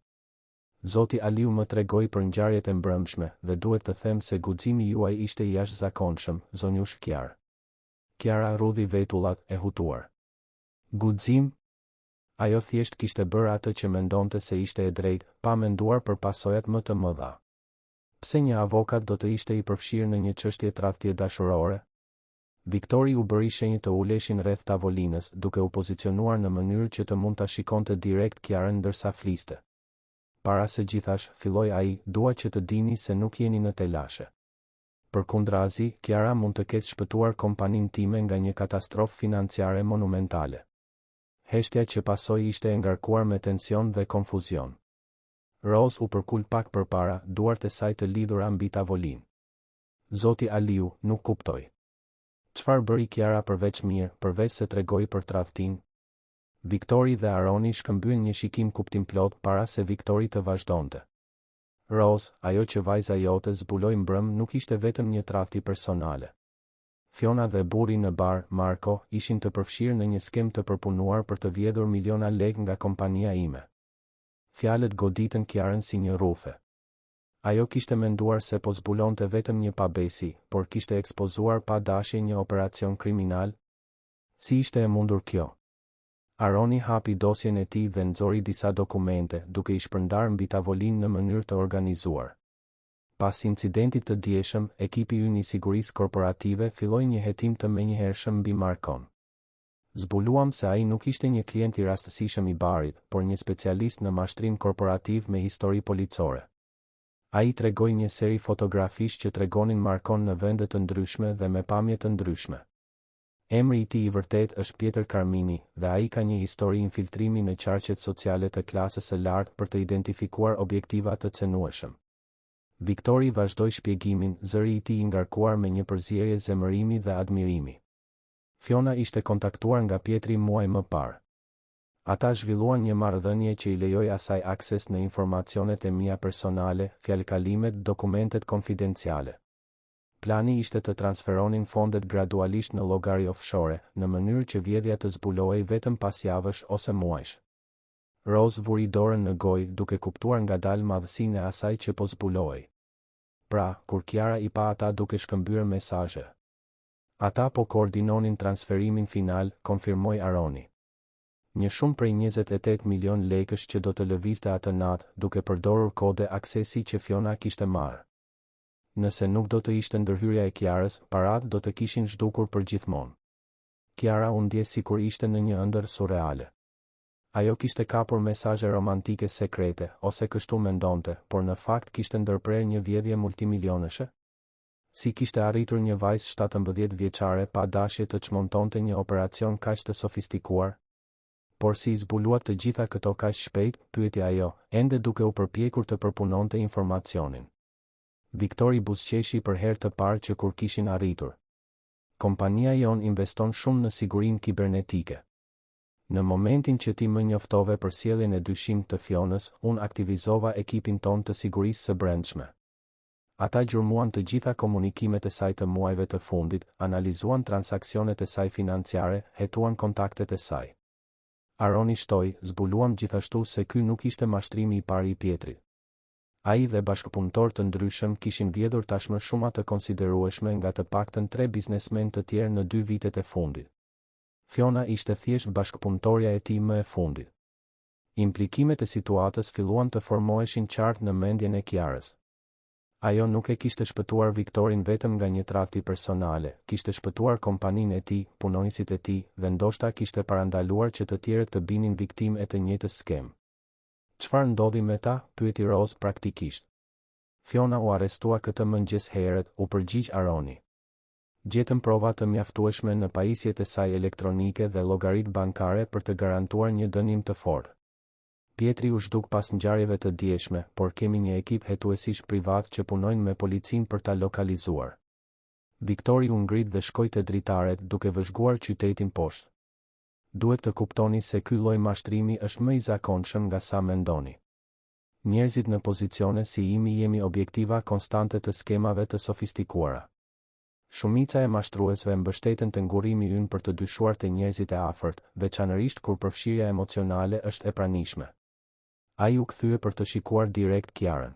Zoti Aliu më tregoi për ngjarjet e mbrëmshme dhe duhet të them se guximi juaj ishte i jashtëzakonshëm, zonjush Kiar. Kiara rudhi vetullat e hutuar. Guxim? Ajo thjesht kishte bërë atë që mendonte se ishte e drejtë, pa menduar për pasojat më të mëdha. Pse një avokat do të ishte i përfshirë në një çështje tradhtie dashurore? Viktori u bëri shenjë të uleshin rreth tavolinës, duke u pozicionuar në mënyrë që të mund ta shikonte direkt Kiarën ndërsa fliste. Para se gjithash, filloi ai, dua që të dini se nuk jeni në telashe. Përkundrazi, Kiara mund të ketë shpëtuar kompaninë time nga një katastrofë financiare monumentale. Heshtja që pasoi ishte e ngarkuar me tension dhe konfuzion. Rose u përkul pak përpara, duart e saj të lidhura mbi tavolinë. Zoti Aliu, nuk kuptoi. Çfarë bëri Kiara përveç mirë, përveç se tregoi për tradhtin? Viktori dhe Aroni shkëmbyen një shikim kuptimplot para se Viktori të vazhdonte. Rose, ajo që vajza jote zbuloi mbrëm nuk ishte vetëm një tradhti personale. Fiona dhe burri në bar, Marko, ishin të përfshirë në një skem të përpunuar për të vjedhur miliona lekë nga kompania ime. Fjalët goditën Kiarën si një rrufe. Ajo kishte menduar se po zbulonte vetëm një pabesi, por kishte ekspozuar pa dashje një operacion kriminal, Si ishte e mundur kjo? Aroni hapi dosjen e tij dhe nxori disa dokumente, duke i shpërndarë mbi tavolinë në mënyrë të organizuar. Pas incidentit të dieshëm, ekipi ynë i sigurisë korporative filloi një hetim të menjëhershëm mbi Markon. Zbuluam se ai nuk ishte një klient i rastësishëm i barit, por një specialist në mashtrim korporativ me histori policore. Ai tregoi një seri fotografish që tregonin Markon në vende të ndryshme dhe me pamje të ndryshme. Emri i tij i vërtet është Pieter Carmini dhe ai ka një histori infiltrimi në qarqet sociale të klasës së lartë për të identifikuar objektiva të cënueshëm. Viktori vazhdoi shpjegimin, zëri i tij i ngarkuar me një përzierje zemërimi dhe admirimi. Fiona ishte kontaktuar nga Pietri muaj më parë. Ata zhvilluan një marrëdhënie që i lejoi asaj akses në informacionet e mia personale, fjalëkalimet, dokumentet konfidenciale. Plani ishte të transferonin fondet gradualisht në llogari offshore, në mënyrë që vjedhja të zbulohej vetëm pas javësh ose muajsh. Rose vuri dorën në gojë duke kuptuar ngadalë madhësinë e asaj që po zbulohej. Pra, kur Kiara i pa ata duke shkëmbyer mesazhe. Ata po koordinonin transferimin final, konfirmoi Aroni. Një shumë prej 28 milion lekësh që do të lëvizte atë natë, duke përdorur kode aksesi që Fiona kishte marrë. Nëse nuk do të ishte ndërhyrja e Kiarës, paratë do të kishin zhdukur përgjithmonë. Kiara u ndje sikur ishte në një ëndër surreale. Ajo kishte kapur mesazhe romantike sekrete, ose kështu mendonte, por në fakt kishte ndërprerë një vjedhje multimilionëshe. Si kishte arritur një vajzë 17 vjeçare pa dashje të çmontonte një operacion kaq të sofistikuar? Por si zbulua të gjitha këto kaq shpejt, pyeti ajo, ende duke u përpjekur të përpunonte informacionin. Viktori buzëqeshi për herë të parë që kur kishin arritur. Kompania jon investon shumë në sigurinë kibernetike. Në momentin që ti më njoftove për sjelljen e dyshimit të Fionës, unë aktivizova ekipin ton të sigurisë së brendshme. Ata gjurmuan të gjitha komunikimet e saj të muajve të fundit, analizuan transaksionet e saj financiare, hetuan kontaktet e saj. Aroni shtoi, zbuluam gjithashtu se ky nuk ishte mashtrimi i parë i Pietrit. Ai dhe bashkëpunëtor të ndryshëm kishin vjedhur tashmë shuma të konsiderueshme nga të paktën 3 biznesmen të tjerë në 2 vitet e fundit. Fiona ishte thjesht bashkëpunëtorja e tij më e fundit. Implikimet e situatës filluan të formoheshin qartë në mendjen e Kiarës. Ajo nuk e kishte shpëtuar Viktorin vetëm nga një tradhti personale, kishte shpëtuar kompaninë e tij, punonjësit e tij dhe ndoshta kishte parandaluar që të tjerët të binin viktimë e të njëjtës skem. Çfarë ndodhi me ta? Pyeti Rose praktikisht. Fiona u arrestua këtë mëngjes herët, u përgjigj Aroni. Gjetëm prova të mjaftueshme në pajisjet e saj elektronike dhe llogaritë bankare për të garantuar një dënim të fortë. Pietri u zhduk pas ngjarjeve të dieshme, por kemi një ekip hetuesish privat që punojnë me policinë për ta lokalizuar. Viktori u ngrit dhe shkoi te dritaret duke vëzhguar qytetin poshtë. Duhet të kuptoni se ky lloj mashtrimi është më i zakonshëm nga sa mendoni. Njerëzit në pozicione si imi jemi objektiva konstante të skemave të sofistikuara. Shumica e mashtruesve mbështeten te ngurrimi ynë për të dyshuar te njerëzit e afërt, veçanërisht kur përfshirja emocionale është e pranishme. Ai u kthye për të shikuar direkt Kiarën.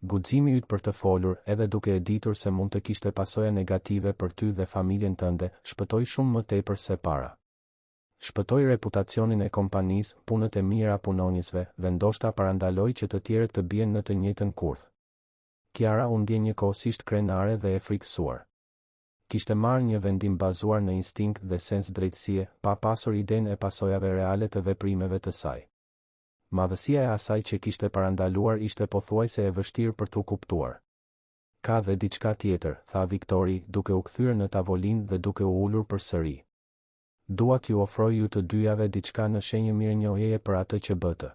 Guximi yt për të folur, edhe duke e ditur se mund të kishte pasoja negative për ty dhe familjen tënde, shpëtoi shumë më tepër se para. Shpëtoi reputacionin e kompanisë, punët e mira punonjësve dhe ndoshta parandaloi që të tjerët të bien në të njëjtën kurth. Kiara u ndje njëkohësisht krenare dhe e frikësuar. Kishte marrë një vendim bazuar në instinkt dhe sens drejtësie, pa pasur idenë e pasojave reale të veprimeve të saj. Madhësia e asaj që kishte parandaluar ishte pothuajse e vështirë për t'u kuptuar. Ka dhe diçka tjetër, tha Viktori, duke u kthyer në tavolinë dhe duke u ulur përsëri. Dua t'ju ofroj ju të dyjave diçka në shenjë mirënjohjeje për atë që bëtë.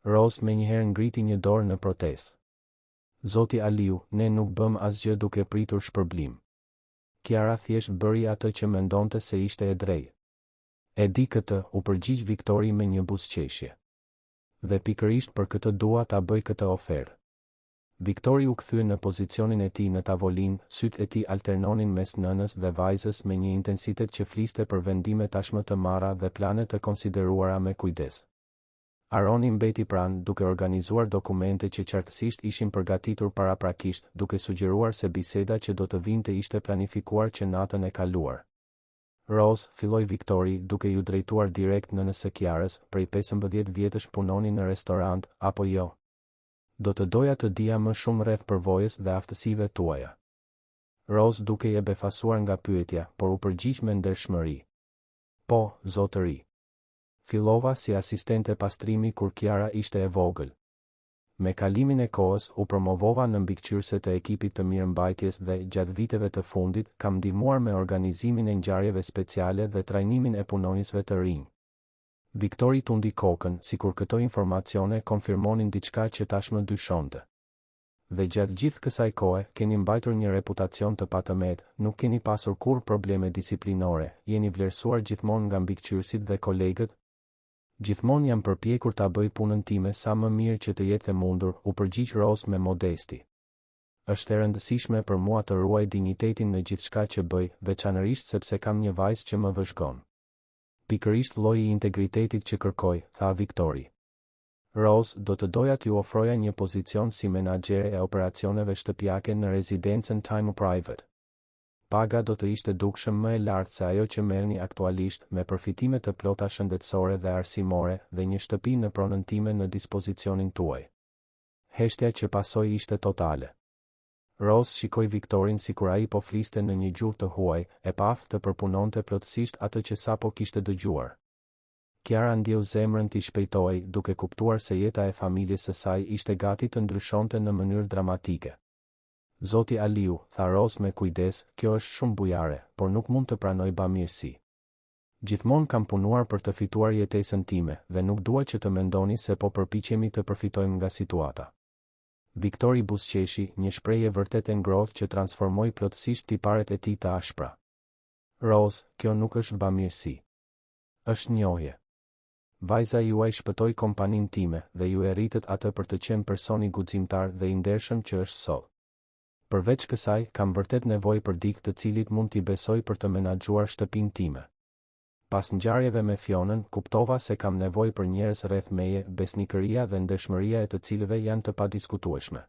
Rose menjëherë ngriti një dorë në protestë. Zoti Aliu, ne nuk bëm asgjë duke pritur shpërblim. Kiara thjesht bëri atë që mendonte se ishte e drejtë. E di këtë, u përgjigj Viktori me një buzëqeshje. Dhe pikërisht për këtë dua ta bëj këtë ofertë. Viktori u kthye në pozicionin e tij në tavolinë, sytë e tij alternonin mes nënës dhe vajzës me një intensitet që fliste për vendime tashmë të marra dhe plane të konsideruara me kujdes. Aroni mbeti pranë, duke organizuar dokumente që qartësisht ishin përgatitur paraprakisht, duke sugjeruar se biseda që do të vinte ishte planifikuar që natën e kaluar. Rose, filloi Viktori duke ju drejtuar direkt nënës Kiarës, prej 15 vjetësh punoni në restorant, apo jo? Do të doja të dija më shumë rreth përvojës dhe aftësive tuaja. Rose duke e befasuar nga pyetja, por u përgjigj me ndershmëri. Po, zotëri. Fillova si asistente pastrimi kur Kiara ishte e vogël. Me kalimin e kohës u promovova në mbikëqyrëse të ekipit të mirëmbajtjes dhe gjatë viteve të fundit kam ndihmuar me organizimin e ngjarjeve speciale dhe trajnimin e punonjësve të rinj. Viktori tundi kokën, sikur këto informacione konfirmonin diçka që tashmë dyshonte. Dhe gjatë gjithë kësaj kohe keni mbajtur një reputacion të patëmet, nuk keni pasur kur probleme disiplinore, jeni vlerësuar gjithmonë nga mbikëqyrësit dhe kolegët. Gjithmonë jam përpjekur ta bëj punën time sa më mirë që të jetë e mundur, u përgjigj Rose me modesti. Është e rëndësishme për mua të ruaj dinjitetin në gjithçka që bëj, veçanërisht sepse kam një vajzë që më vëzhgon. Pikërisht lloji i integritetit që kërkoj, tha Viktori. Rose, do të doja t'ju ofroja një pozicion si menaxhere e operacioneve shtëpiake në rezidencën Time Private. Paga do të ishte dukshëm më e lartë se ajo që merrni aktualisht, me përfitime të plota shëndetësore dhe arsimore dhe një shtëpi në pronën time në dispozicionin tuaj. Heshtja që pasoi ishte totale. Rose shikoi Viktorin sikur ai po fliste në një gjuhë të huaj, e paftë të përpunonte plotësisht atë që sapo kishte dëgjuar. Kiara ndjeu zemrën t'i shpejtohej, duke kuptuar se jeta e familjes së saj ishte gati të ndryshonte në mënyrë dramatike. Zoti Aliu, tha Rose me kujdes, kjo është shumë bujare, por nuk mund të pranoj bamirësi. Gjithmonë kam punuar për të fituar jetesën time, dhe nuk dua që të mendoni se po përpiqemi të përfitojmë nga situata. Viktori buzëqeshi, një shprehje vërtet e ngrohtë që transformoi plotësisht tiparet e tij të ashpra. Rose, kjo nuk është bamirësi. Është njohje. Vajza juaj shpëtoi kompaninë time dhe ju e rritët atë për të qenë personi guximtar dhe i ndershëm që është sot. Përveç kësaj, kam vërtet nevojë për dikë të cilit mund t'i besoj për të menaxhuar shtëpinë time. Pas ngjarjeve me Fionën, kuptova se kam nevojë për njerëz rreth meje, besnikëria dhe ndershmëria e të cilëve janë të padiskutueshme.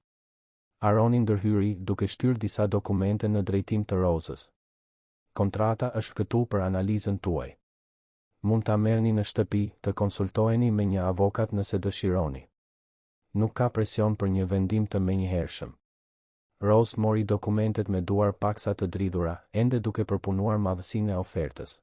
Aroni ndërhyri, duke shtyrë disa dokumente në drejtim të Rozës. Kontrata është këtu për analizën tuaj. Mund ta merrni në shtëpi, të konsultoheni me një avokat nëse dëshironi. Nuk ka presion për një vendim të menjëhershëm. Rose mori dokumentet me duar paksa të dridhura, ende duke përpunuar madhësinë e ofertës.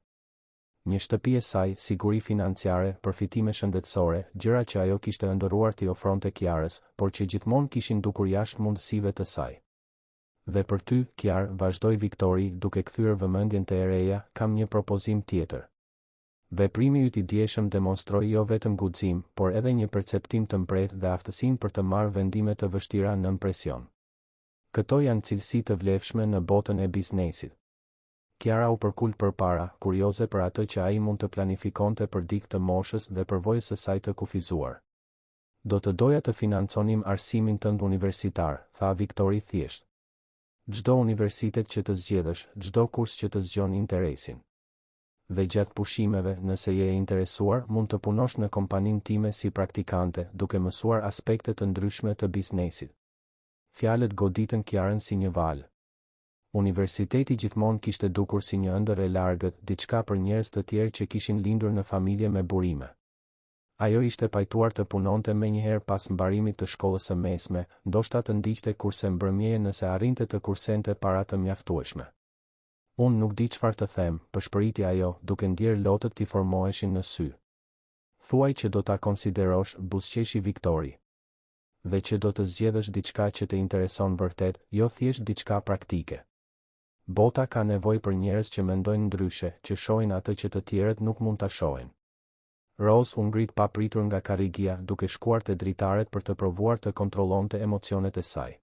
Një shtëpi e saj, siguri financiare, përfitime shëndetësore, gjëra që ajo kishte ëndërruar t'i ofronte Kiarës, por që gjithmonë kishin dukur jashtë mundësive të saj. Dhe për ty, Kiar, vazhdoi Viktori, duke kthyer vëmendjen te ereja, kam një propozim tjetër. Veprimi yt i dieshëm demonstroi jo vetëm guxim, por edhe një perceptim të mbret dhe aftësinë për të marrë vendime të vështira nën presion. Këto janë cilësi të vlefshme në botën e biznesit. Kiara u përkul përpara, kurioze për atë që ai mund të planifikonte për dikë të moshës dhe përvojës së saj të kufizuar. Do të doja të financonim arsimin tënd universitar, tha Viktori thjesht. Çdo universitet që të zgjedhësh, çdo kurs që të zgjon interesin. Dhe gjatë pushimeve, nëse je e interesuar, mund të punosh në kompaninë time si praktikante, duke mësuar aspekte të ndryshme të biznesit. Fjalët goditën Kiarën si një valë. Universiteti gjithmonë kishte dukur si një ëndër e largët, diçka për njerëz të tjerë që kishin lindur në familje me burime. Ajo ishte pajtuar të punonte menjëherë pas mbarimit të shkollës së mesme, ndoshta të ndiqte kurse mbrëmjeje nëse arrinte të kursente para të mjaftueshme. Unë nuk di çfarë të them, përshpëriti ajo, duke ndjer lotët t'i formoheshin në sy. Thuaj që do ta konsiderosh, buzëqeshi Viktori. Dhe që do të zgjedhësh diçka që të intereson vërtet, jo thjesht diçka praktike. Bota ka nevojë për njerëz që mendojnë ndryshe, që shohin atë që të tjerët nuk mund ta shohin. Rose u ngrit papritur nga karrigia, duke shkuar te dritaret për të provuar të kontrollonte emocionet e saj.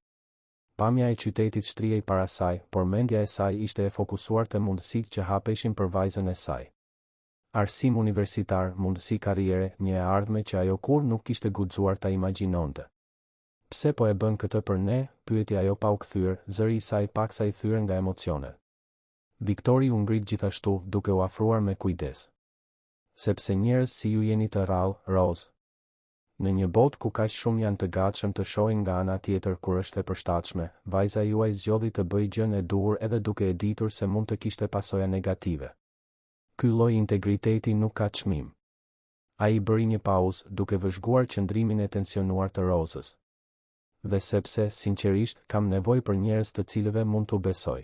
Pamja e qytetit shtrihej para saj, por mendja e saj ishte e fokusuar te mundësitë që hapeshin për vajzën e saj. Arsim universitar, mundësi karriere, një e ardhme që ajo kur nuk kishte guxuar ta imagjinonte. Pse po e bën këtë për ne? Pyeti ajo pa u kthyer, zëri i saj paksa i thyer nga emocionet. Viktori u ngrit gjithashtu, duke u afruar me kujdes. Sepse njerëz si ju jeni të rrallë, Rose. Në një botë ku kaq shumë janë të gatshëm të shohin nga ana tjetër kur është e përshtatshme, vajza juaj zgjodhi të bëjë gjën e duhur edhe duke e ditur se mund të kishte pasoja negative. Ky lloj integriteti nuk ka çmim. Ai bëri një pauzë duke vëzhguar qëndrimin e tensionuar të Rozës. Dhe sepse, sinqerisht, kam nevojë për njerëz të cilëve mund t'u besoj.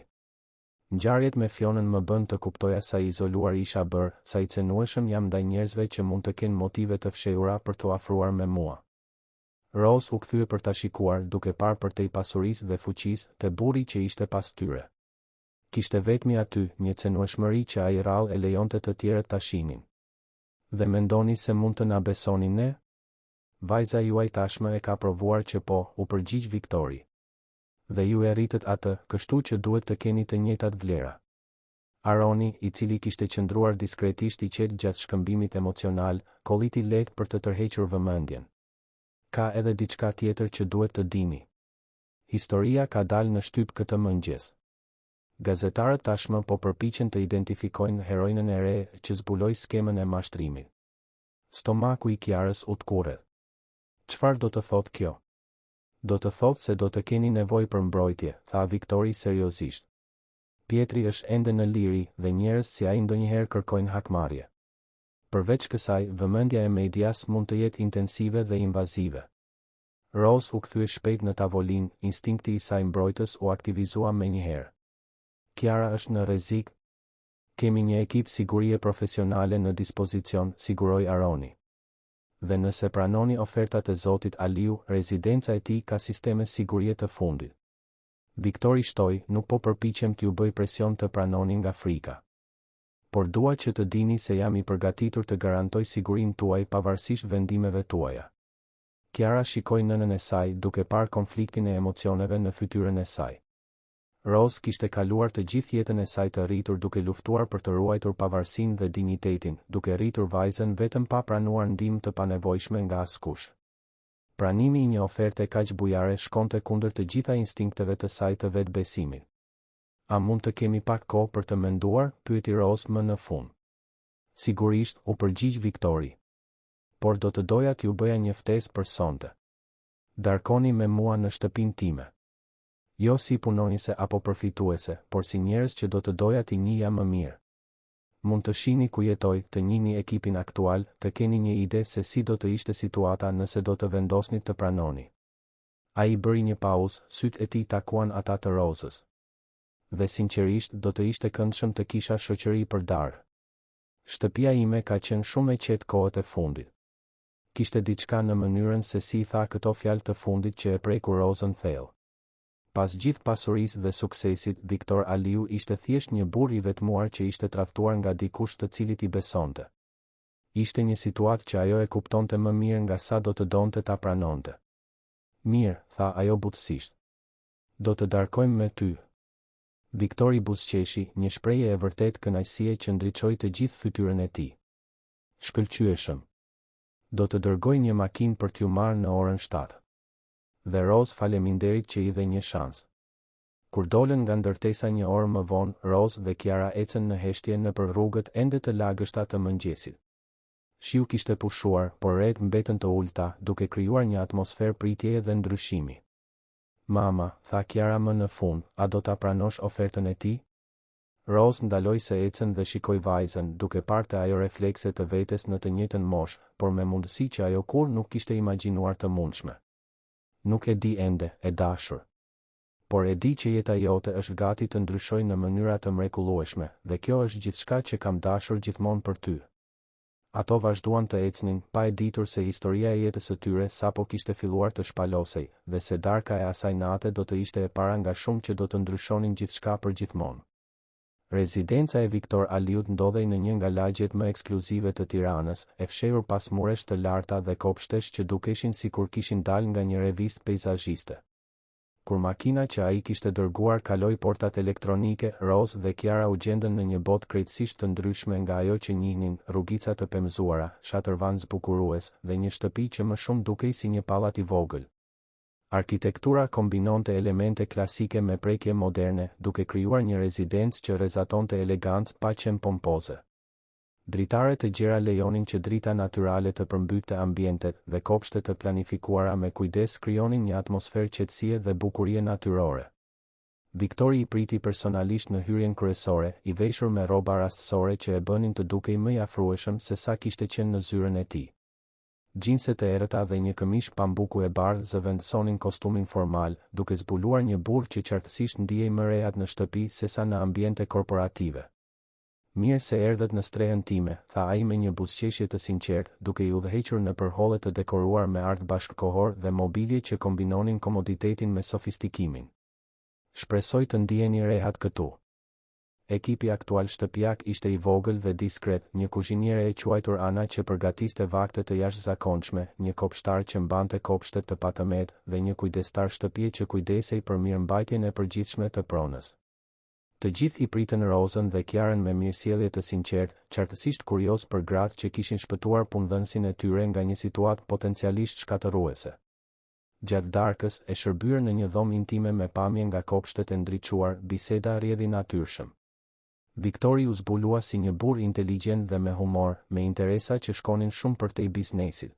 Ngjarjet me Fionën më bën të kuptoja sa i izoluar isha bërë, sa i cenueshëm jam ndaj njerëzve që mund të kenë motive të fshehura për t'u afruar me mua. Rose u kthye për ta shikuar, duke parë përtej pasurisë dhe fuqisë te burri që ishte pas tyre. Kishte vetmi aty një cenueshmëri që ai rrallë e lejonte të tjerët ta shihnin. Dhe mendoni se mund të na besonin ne? Vajza juaj tashmë e ka provuar që po, u përgjigj Viktori. Dhe ju e rritët atë, kështu që duhet të keni të njëjtat vlera. Aroni, i cili kishte qëndruar diskretisht i qetë gjatë shkëmbimit emocional, kolliti lehtë për të tërhequr vëmendjen. Ka edhe diçka tjetër që duhet të dini. Historia ka dalë në shtyp këtë mëngjes. Gazetarët tashmë po përpiqen të identifikojnë heroinën e re që zbuloi skemën e mashtrimit. Stomaku i Kiarës u tkurrë. Çfarë do të thotë kjo? Do të thotë se do të keni nevojë për mbrojtje, tha Viktori seriozisht. Pietri është ende në liri dhe njerëz si ai ndonjëherë kërkojnë hakmarrje. Përveç kësaj, vëmendja e medias mund të jetë intensive dhe invazive. Rose u kthye shpejt në tavolinë, instinkti i saj mbrojtës u aktivizua menjëherë. Kiara është në rrezik. Kemi një ekip sigurie profesionale në dispozicion, siguroi Aroni. Dhe nëse pranoni ofertat e Zotit Aliu, rezidenca e tij ka sisteme sigurie të fundit. Viktori shtoi, nuk po përpiqem t'ju bëj presion të pranoni nga frika. Por dua që të dini se jam i përgatitur të garantoj sigurinë tuaj pavarësisht vendimeve tuaja. Kiara shikoi nënën e saj duke parë konfliktin e emocioneve në fytyrën e saj. Rose kishte kaluar të gjithë jetën e saj të rritur duke luftuar për të ruajtur pavarësinë dhe dinjitetin, duke rritur vajzën vetëm pa pranuar ndihmë të panevojshme nga askush. Pranimi i një oferte kaq bujare shkonte kundër të gjitha instinkteve të saj të vetbesimit. A mund të kemi pak kohë për të menduar? Pyeti Rose më në fund. Sigurisht, u përgjigj Viktori. Por do të doja t'ju bëja një ftesë për sonte. Darkoni me mua në shtëpinë time. Jo si punonjëse apo përfituese, por si njerëz që do të doja t'i njihja më mirë. Mund të shihni ku jetoj, të njihni ekipin aktual, të keni një ide se si do të ishte situata nëse do të vendosni të pranoni. Ai bëri një pauzë, sytë e tij takuan ata të Rozës. Dhe sinqerisht do të ishte këndshëm të kisha shoqëri për darë. Shtëpia ime ka qenë shumë e qetë kohët e fundit. Kishte diçka në mënyrën se si i tha këto fjalë të fundit që e preku Rozën thellë. Pas gjithë pasurisë dhe suksesit, Viktor Aliu ishte thjesht një burr i vetmuar që ishte tradhtuar nga dikush të cilit i besonte. Ishte një situatë që ajo e kuptonte më mirë nga sa do të donte ta pranonte. Mirë, tha ajo butësisht. Do të darkojmë me ty. Viktori buzëqeshi, një shprehje e vërtet kënaqësie që ndriçoi të gjithë fytyrën e tij. Shkëlqyeshëm. Do të dërgoj një makinë për t'ju marrë në orën 7. Dhe Rose faleminderit që i dhe një shans. Kur dolën nga ndërtesa një orë më vonë, Rose dhe Kiara ecën në heshtje nëpër rrugët ende të lagështa të mëngjesit. Shiu kishte pushuar, por rret mbetën të ulta, duke krijuar një atmosferë pritjeje dhe ndryshimi. Mama, tha Kiara më në fund, a do ta pranosh ofertën e tij? Rose ndaloi se ecën dhe shikoi vajzën, duke parë te ajo reflekse të vetes në të njëjtën moshë, por me mundësi që ajo kur nuk kishte imagjinuar të mundshme. Nuk e di ende, e dashur. Por e di që jeta jote është gati të ndryshojë në mënyra të mrekullueshme, dhe kjo është gjithçka që kam dashur gjithmonë për ty. Ato vazhduan të ecnin, pa e ditur se historia e jetës së tyre sapo kishte filluar të shpalosej, dhe se darka e asaj nate do të ishte e para nga shumë që do të ndryshonin gjithçka për gjithmonë. Rezidenca e Viktor Aliut ndodhej në një nga lagjet më ekskluzive të Tiranës, e fshehur pas muresh të larta dhe kopshtesh që dukeshin sikur kishin dalë nga një revistë peizazhiste. Kur makina që ai kishte dërguar kaloi portat elektronike, Rose dhe Kiara u gjendën në një botë krejtësisht të ndryshme nga ajo që njihnin, rrugica të pemëzuara, shatërvan zbukurues dhe një shtëpi që më shumë dukej si një pallat i vogël. Arkitektura kombinonte elemente klasike me prekje moderne, duke krijuar një rezidencë që rezatonte elegancë pa qenë pompoze. Dritare të gjera lejonin që drita natyrale të përmbytte ambientet dhe kopshte të planifikuara me kujdes krijonin një atmosferë qetësie dhe bukurie natyrore. Viktori i priti personalisht në hyrjen kryesore, i veshur me rroba rastësore që e bënin të dukej më i afrueshëm se sa kishte qenë në zyrën e tij. Gjinset e errëta dhe një këmishë pambuku e bardhë zëvendësonin kostumin formal, duke zbuluar një burr që qartësisht ndihej më rehat në shtëpi sesa në ambiente korporative. Mirë se erdhët në strehën time, tha ai me një buzëqeshje të sinqertë, duke i udhëhequr nëpër holle të dekoruar me art bashkëkohor dhe mobilje që kombinonin komoditetin me sofistikimin. Shpresoj të ndiheni rehat këtu. Ekipi aktual shtëpiak ishte i vogël dhe diskret, një kuzhiniere e quajtur Ana që përgatiste vakte të jashtëzakonshme, një kopshtar që mbante kopshtet të patëmet dhe një kujdestar shtëpie që kujdesej për mirëmbajtjen e përgjithshme të pronës. Të gjithë i pritën Rozën dhe Kiarën me mirësjellje të sinqertë, qartësisht kurioz për gratë që kishin shpëtuar punëdhënësin e tyre nga një situatë potencialisht shkatërruese. Gjatë darkës, e shërbyer në një dhomë intime me pamje nga kopshtet e ndriçuar, biseda rrjedhi natyrshëm. Viktori u zbulua si një burr inteligjent dhe me humor, me interesa që shkonin shumë përtej biznesit.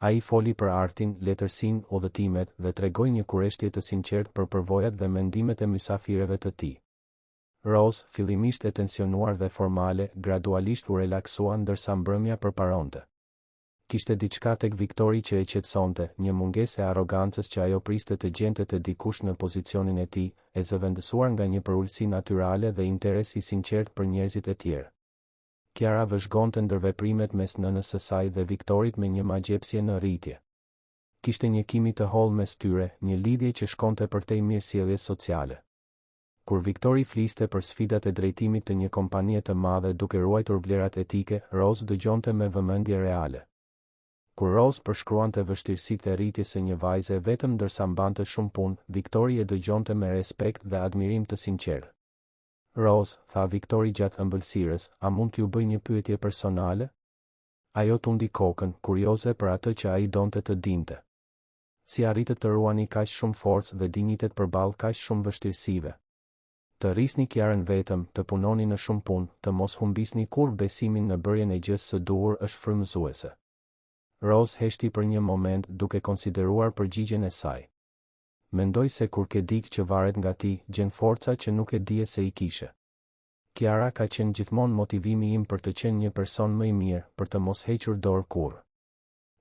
Ai foli për artin, letërsinë, udhëtimet dhe tregoi një kurreshtje të sinqertë për përvojat dhe mendimet e mysafirëve të tij. Rose, fillimisht e tensionuar dhe formale, gradualisht u relaksua ndërsa mbrëmja përparonte. Kishte diçka tek Viktori që e qetësonte, një mungesë e arrogancës që ajo priste të gjente të dikush në pozicionin e tij, e zëvendësuar nga një përulësi natyrale dhe interes i sinqert për njerëzit e tjerë. Kiara vëzhgonte ndërveprimet mes nënës së saj dhe Viktorit me një magjepsje në rritje. Kishte një kimi të hollë mes tyre, një lidhje që shkonte përtej mirësjelljes sociale. Kur Viktori fliste për sfidat e drejtimit të një kompanie të madhe duke ruajtur vlerat etike, Rose dëgjonte me vëmendje reale. Kur Rose përshkruante vështirësitë e rritjes së një vajze vetëm ndërsa mbante shumë punë, Viktori e dëgjonte me respekt dhe admirim të sinqertë. Rose, tha Viktori gjatë ëmbëlsirës, a mund t'ju bëj një pyetje personale? Ajo tundi kokën, kurioze për atë që ai donte të dinte. Si arritët të ruani kaq shumë forcë dhe dinjitet përballë kaq shumë vështirësive? Të rrisni Kiarën vetëm, të punoni në shumë punë, të mos humbisni kurrë besimin në bërjen e gjës së duhur është frymëzuese. Rose heshti për një moment duke konsideruar përgjigjen e saj. Mendoj se kur ke dikë që varet nga ti, gjen forca që nuk e dije se i kishe. Kiara ka qenë gjithmonë motivimi im për të qenë një person më i mirë, për të mos hequr dorë kurrë.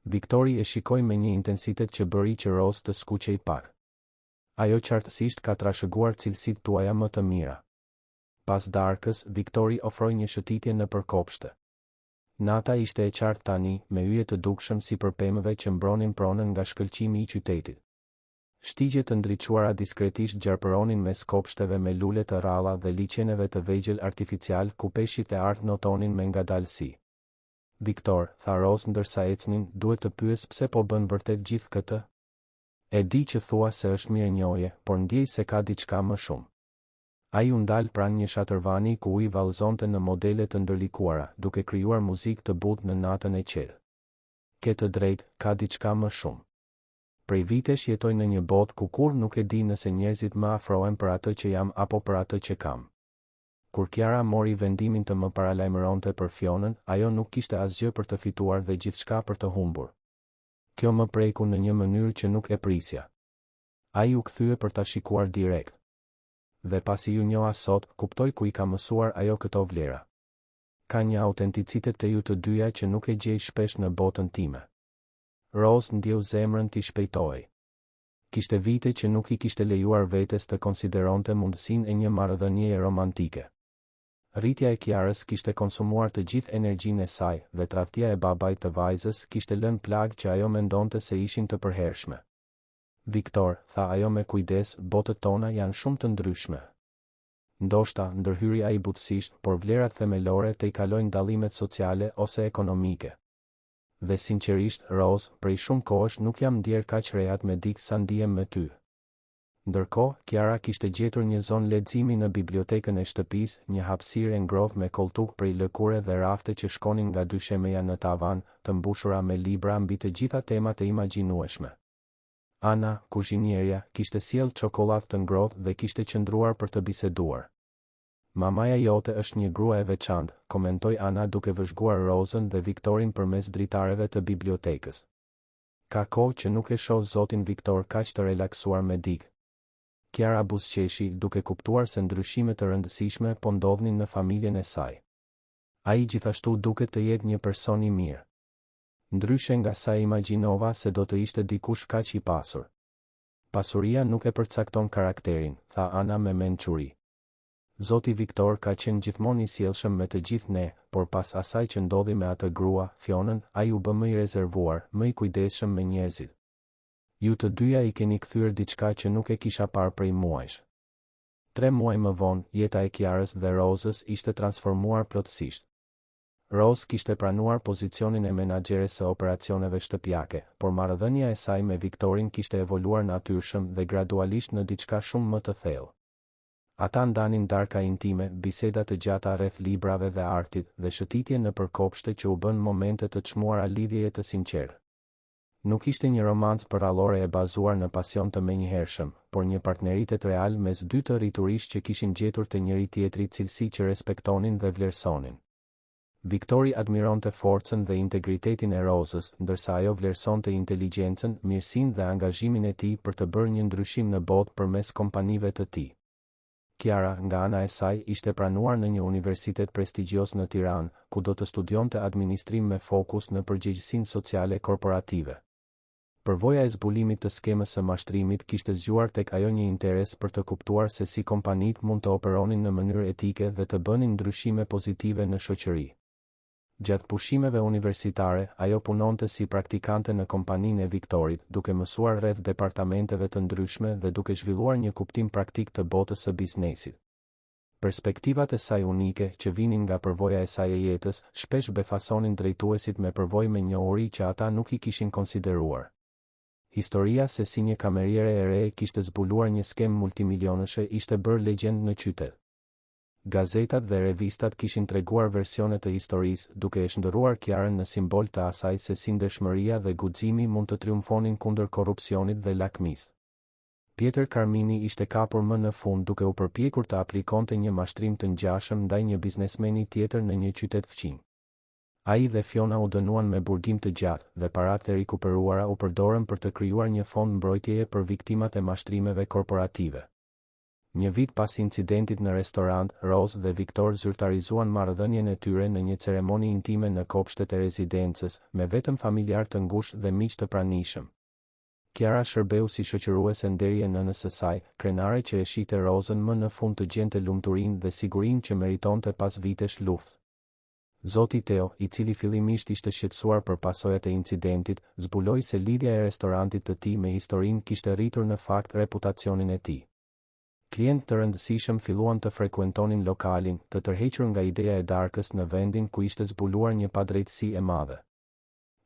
Viktori e shikoi me një intensitet që bëri që Rose të skuqej pak. Ajo qartësisht ka trashëguar cilësitë tuaja më të mira. Pas darkës, Viktori ofroi një shëtitje në përkopshte. Nata ishte e qartë tani, me yje të dukshëm si për pemëve që mbronin pronën nga shkëlqimi i qytetit. Shtigje të ndriçuara diskretisht gjarpëronin mes kopshteve me lule të rralla dhe liçeneve të vegjël artificial ku peshqit e artë notonin me ngadalësi. Viktor, tha Rose ndërsa ecnin, duhet të pyes pse po bën vërtet gjithë këtë? E di që thua se është mirënjohje, por ndjej se ka diçka më shumë. Ai u ndal pranë një shatërvani ku ujë vallëzonte në modele të ndërlikuara, duke krijuar muzikë të butë në natën e qetë. Ke të drejtë, ka diçka më shumë. Prej vitesh jetoj në një botë ku kur nuk e di nëse njerëzit më afrohen për atë që jam apo për atë që kam. Kur Kiara mori vendimin të më paralajmëronte për Fionën, ajo nuk kishte asgjë për të fituar dhe gjithçka për të humbur. Kjo më preku në një mënyrë që nuk e prisja. Ai u kthye për ta shikuar direkt. Dhe pasi ju njoha sot, kuptoj ku i ka mësuar ajo këto vlera. Ka një autenticitet të ju të dyja që nuk e gjej shpesh në botën time. Rose ndjeu zemrën t'i shpejtoi. Kishte vite që nuk i kishte lejuar vetes të konsideronte mundësinë e një marrëdhënieje romantike. Rritja e Kiarës kishte konsumuar të gjithë energjinë e saj dhe tradhtia e babait të vajzës kishte lënë plagë që ajo mendonte se ishin të përhershme. Viktor, tha ajo me kujdes, botët tona janë shumë të ndryshme. Ndoshta, ndërhyri ai butësisht, por vlerat themelore të i kalojnë dallimet sociale ose ekonomike. Dhe sinqerisht, Rose, prej shumë kohësh nuk jam ndier kaq rehat me dikë sa ndihem me ty. Ndërkohë, Kiara kishte gjetur një zonë leximi në bibliotekën e shtëpisë, një hapësirë e ngrohtë me koltuk prej lëkure dhe rafte që shkonin nga dyshemeja në tavan, të mbushura me libra mbi të gjitha temat e imagjinueshme. Ana, kuzhinierja, kishte sjellë çokoladë të ngrohtë dhe kishte qëndruar për të biseduar. Mamaja jote është një grua e veçantë, komentoi Ana duke vëzhguar Rozën dhe Viktorin përmes dritareve të bibliotekës. Ka kohë që nuk e shoh zotin Viktor kaq të relaksuar me dikë. Kiara buzëqeshi, duke kuptuar se ndryshimet të rëndësishme po ndodhnin në familjen e saj. Ai gjithashtu duket të jetë një person i mirë. Ndryshe nga sa imagjinova se do të ishte dikush kaq i pasur. Pasuria nuk e përcakton karakterin, tha Ana me mençuri. Zoti Viktor ka qenë gjithmonë i sjellshëm me të gjithë ne, por pas asaj që ndodhi me atë grua, Fionën, ai u bë më i rezervuar, më i kujdesshëm me njerëzit. Ju të dyja i keni kthyer diçka që nuk e kisha parë prej muajsh. 3 muaj më vonë, jeta e Kiarës dhe Rozës ishte transformuar plotësisht. Rose kishte pranuar pozicionin e menaxheres së operacioneve shtëpiake, por marrëdhënia e saj me Viktorin kishte evoluar natyrshëm dhe gradualisht në diçka shumë më të thellë. Ata ndanin darka intime, biseda të gjata rreth librave dhe artit, dhe shëtitje në përkopshte që u bën momente të çmuara lidhjeje të sinqertë. Nuk ishte një romancë përrallore e bazuar në pasion të menjëhershëm, por një partneritet real mes dy të rriturish që kishin gjetur te njëri tjetri cilësi që respektonin dhe vlerësonin. Viktori admironte forcën dhe integritetin e Rozës, ndërsa ajo vlerësonte inteligjencën, mirësinë dhe angazhimin e tij për të bërë një ndryshim në botë përmes kompanive të tij. Kiara, nga ana e saj, ishte pranuar në një universitet prestigjioz në Tiranë, ku do të studionte administrim me fokus në përgjegjësinë sociale korporative. Përvoja e zbulimit të skemës së mashtrimit kishte zgjuar tek ajo një interes për të kuptuar se si kompanitë mund të operonin në mënyrë etike dhe të bënin ndryshime pozitive në shoqëri. Gjatë pushimeve universitare, ajo punonte si praktikante në kompaninë e Viktorit, duke mësuar rreth departamenteve të ndryshme dhe duke zhvilluar një kuptim praktik të botës së biznesit. Perspektivat e saj unike, që vinin nga përvoja e saj e jetës, shpesh befasonin drejtuesit me përvojë me njohuri që ata nuk i kishin konsideruar. Historia se si një kameriere e re kishte zbuluar një skemë multimilionëshe ishte bërë legjendë në qytet. Gazetat dhe revistat kishin treguar versione të historisë, duke e shndërruar Kiarën në simbol të asaj se si ndershmëria dhe guximi mund të triumfonin kundër korrupsionit dhe lakmisë. Pjetër Karmini ishte kapur më në fund duke u përpjekur të aplikonte një mashtrim të ngjashëm ndaj një biznesmeni tjetër në një qytet fqin. Ai dhe Fiona u dënuan me burgim të gjatë dhe paratë e rikuperuara u përdorën për të krijuar një fond mbrojtjeje për viktimat e mashtrimeve korporative. Një vit pas incidentit në restorant, Rose dhe Viktor zyrtarizuan marrëdhënien e tyre në një ceremoni intime në kopshtet e rezidencës, me vetëm familjar të ngushtë dhe miq të pranishëm. Kiara shërbeu si shoqëruese deri e nënës së saj, krenare që e shite Rozën më në fund të gjente lumturinë dhe sigurinë që meritonte pas vitesh luftë. Zoti Teo, i cili fillimisht ishte shqetësuar për pasojat e incidentit, zbuloi se lidhja e restorantit të tij me historinë kishte rritur në fakt reputacionin e tij. Klientë të rëndësishëm filluan të frekuentonin lokalin, të tërhequr nga ideja e darkës në vendin ku ishte zbuluar një padrejtësi e madhe.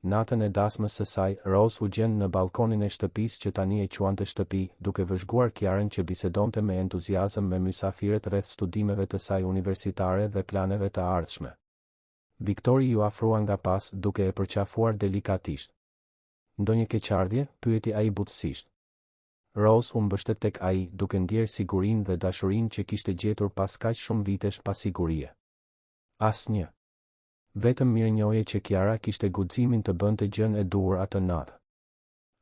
Natën e dasmës së saj, Rose u gjend në balkonin e shtëpisë që tani e quante shtëpi, duke vëzhguar Kiarën që bisedonte me entuziazëm me mysafirët rreth studimeve të saj universitare dhe planeve të ardhshme. Viktori ju afrua nga pas, duke e përqafuar delikatisht. "Ndonjë keqardhje?" pyeti ai butësisht. Rose u mbështet tek ai, duke ndjerë sigurinë dhe dashurinë që kishte gjetur pas kaq shumë vitesh pasigurie. Asnjë. Vetëm mirënjohje që Kiara kishte guximin të bënte gjën e duhur atë natë.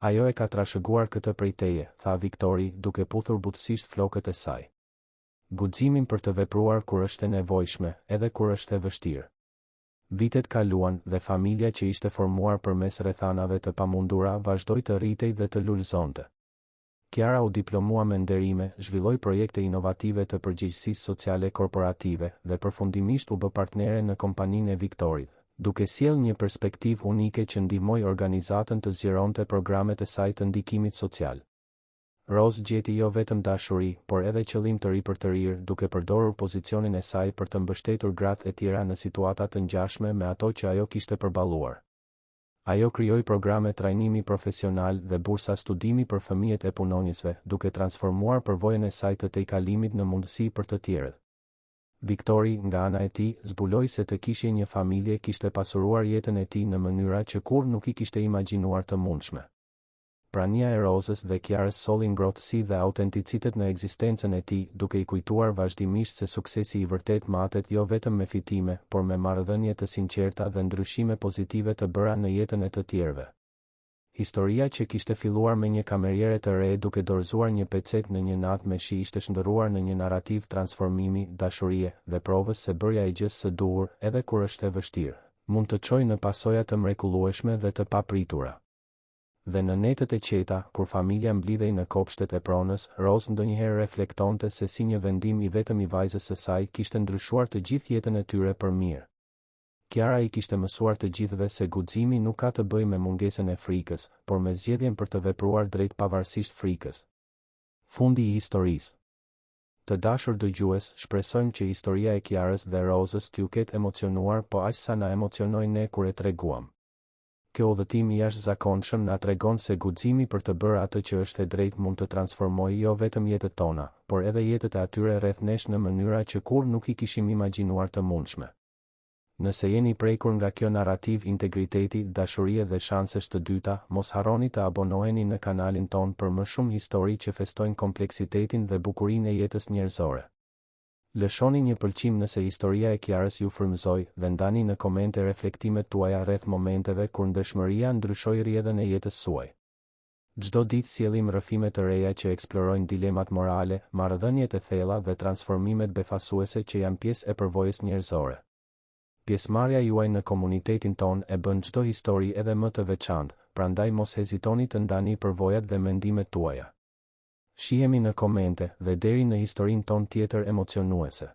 Ajo e ka trashëguar këtë prej teje, tha Viktori, duke puthur butësisht flokët e saj. Guximin për të vepruar kur është e nevojshme, edhe kur është e vështirë. Vitet kaluan dhe familja që ishte formuar përmes rrethanave të pamundura vazhdoi të rritej dhe të lulëzonte. Kiara u diplomua me nderime, zhvilloi projekte inovative të përgjegjësisë sociale korporative dhe përfundimisht u bë partnere në kompaninë e Viktorit, duke sjellë një perspektivë unike që ndihmoi organizatën të zgjeronte programet e saj të ndikimit social. Rose gjeti jo vetëm dashuri, por edhe qëllim të ri për të rirë, duke përdorur pozicionin e saj për të mbështetur gratë e tjera në situata të ngjashme me ato që ajo kishte përballuar. Ajo krijoi programe trajnimi profesional dhe bursa studimi për fëmijët e punonjësve, duke transformuar përvojën e saj të tejkalimit në mundësi për të tjerët. Viktori, nga ana e tij, zbuloi se të kishte një familje kishte pasuruar jetën e tij në mënyra që kurrë nuk I kishte imagjinuar të mundshme. Prania e Rozës dhe Kiarës solli ngrohtësi dhe autenticitet në ekzistencën e tij, duke I kujtuar vazhdimisht se suksesi I vërtet matet jo vetëm me fitime, por me marrëdhënie të sinqerta dhe ndryshime pozitive të bëra në jetën e të tjerëve. Historia që kishte filluar me një kameriere të re duke dorëzuar një pecet në një natë me shi ishte shndërruar në një narrativ transformimi, dashurie dhe provës se bërja e gjës së duhur, edhe kur është e vështirë, mund të çojë në pasoja të mrekullueshme dhe të papritura. Dhe në netët e qeta, kur familja mblidhej në kopshtet e pronës, Rose ndonjëherë reflektonte se si një vendim i vetëm i vajzës së saj kishte ndryshuar të gjithë jetën e tyre për mirë. Kiara i kishte mësuar të gjithëve se guximi nuk ka të bëjë me mungesën e frikës, por me zgjedhjen për të vepruar drejt pavarësisht frikës. Fundi i historisë. Të dashur dëgjues, shpresojmë që historia e Kiarës dhe Rose's t'ju ketë emocionuar, po aq sa na emocionoi ne kur e treguam. Kjo udhëtim i jashtëzakonshëm na tregon se guximi për të bërë atë që është e drejtë mund të transformojë jo vetëm jetët tona, por edhe jetët e atyre rreth nesh në mënyra që kur nuk i kishim imagjinuar të mundshme. Nëse jeni prekur nga kjo narrativ integriteti, dashurie dhe shansesh të dyta, mos harroni të abonoheni në kanalin ton për më shumë histori që festojnë kompleksitetin dhe bukurinë e jetës njerëzore. Lëshoni një pëlqim nëse historia e Kiarës ju frymëzoi dhe ndani në komente reflektimet tuaja rreth momenteve kur ndëshmëria ndryshoi rrjedhën e jetës suaj. Çdo ditë sjellim rrëfime të reja që eksplorojnë dilemat morale, marrëdhëniet e thella dhe transformimet befasuese që janë pjesë e përvojës njerëzore. Pjesëmarrja juaj në komunitetin ton e bën çdo histori edhe më të veçantë, prandaj mos hezitoni të ndani përvojat dhe mendimet tuaja. Shihemi në komente dhe deri në historinë ton tjetër emocionuese.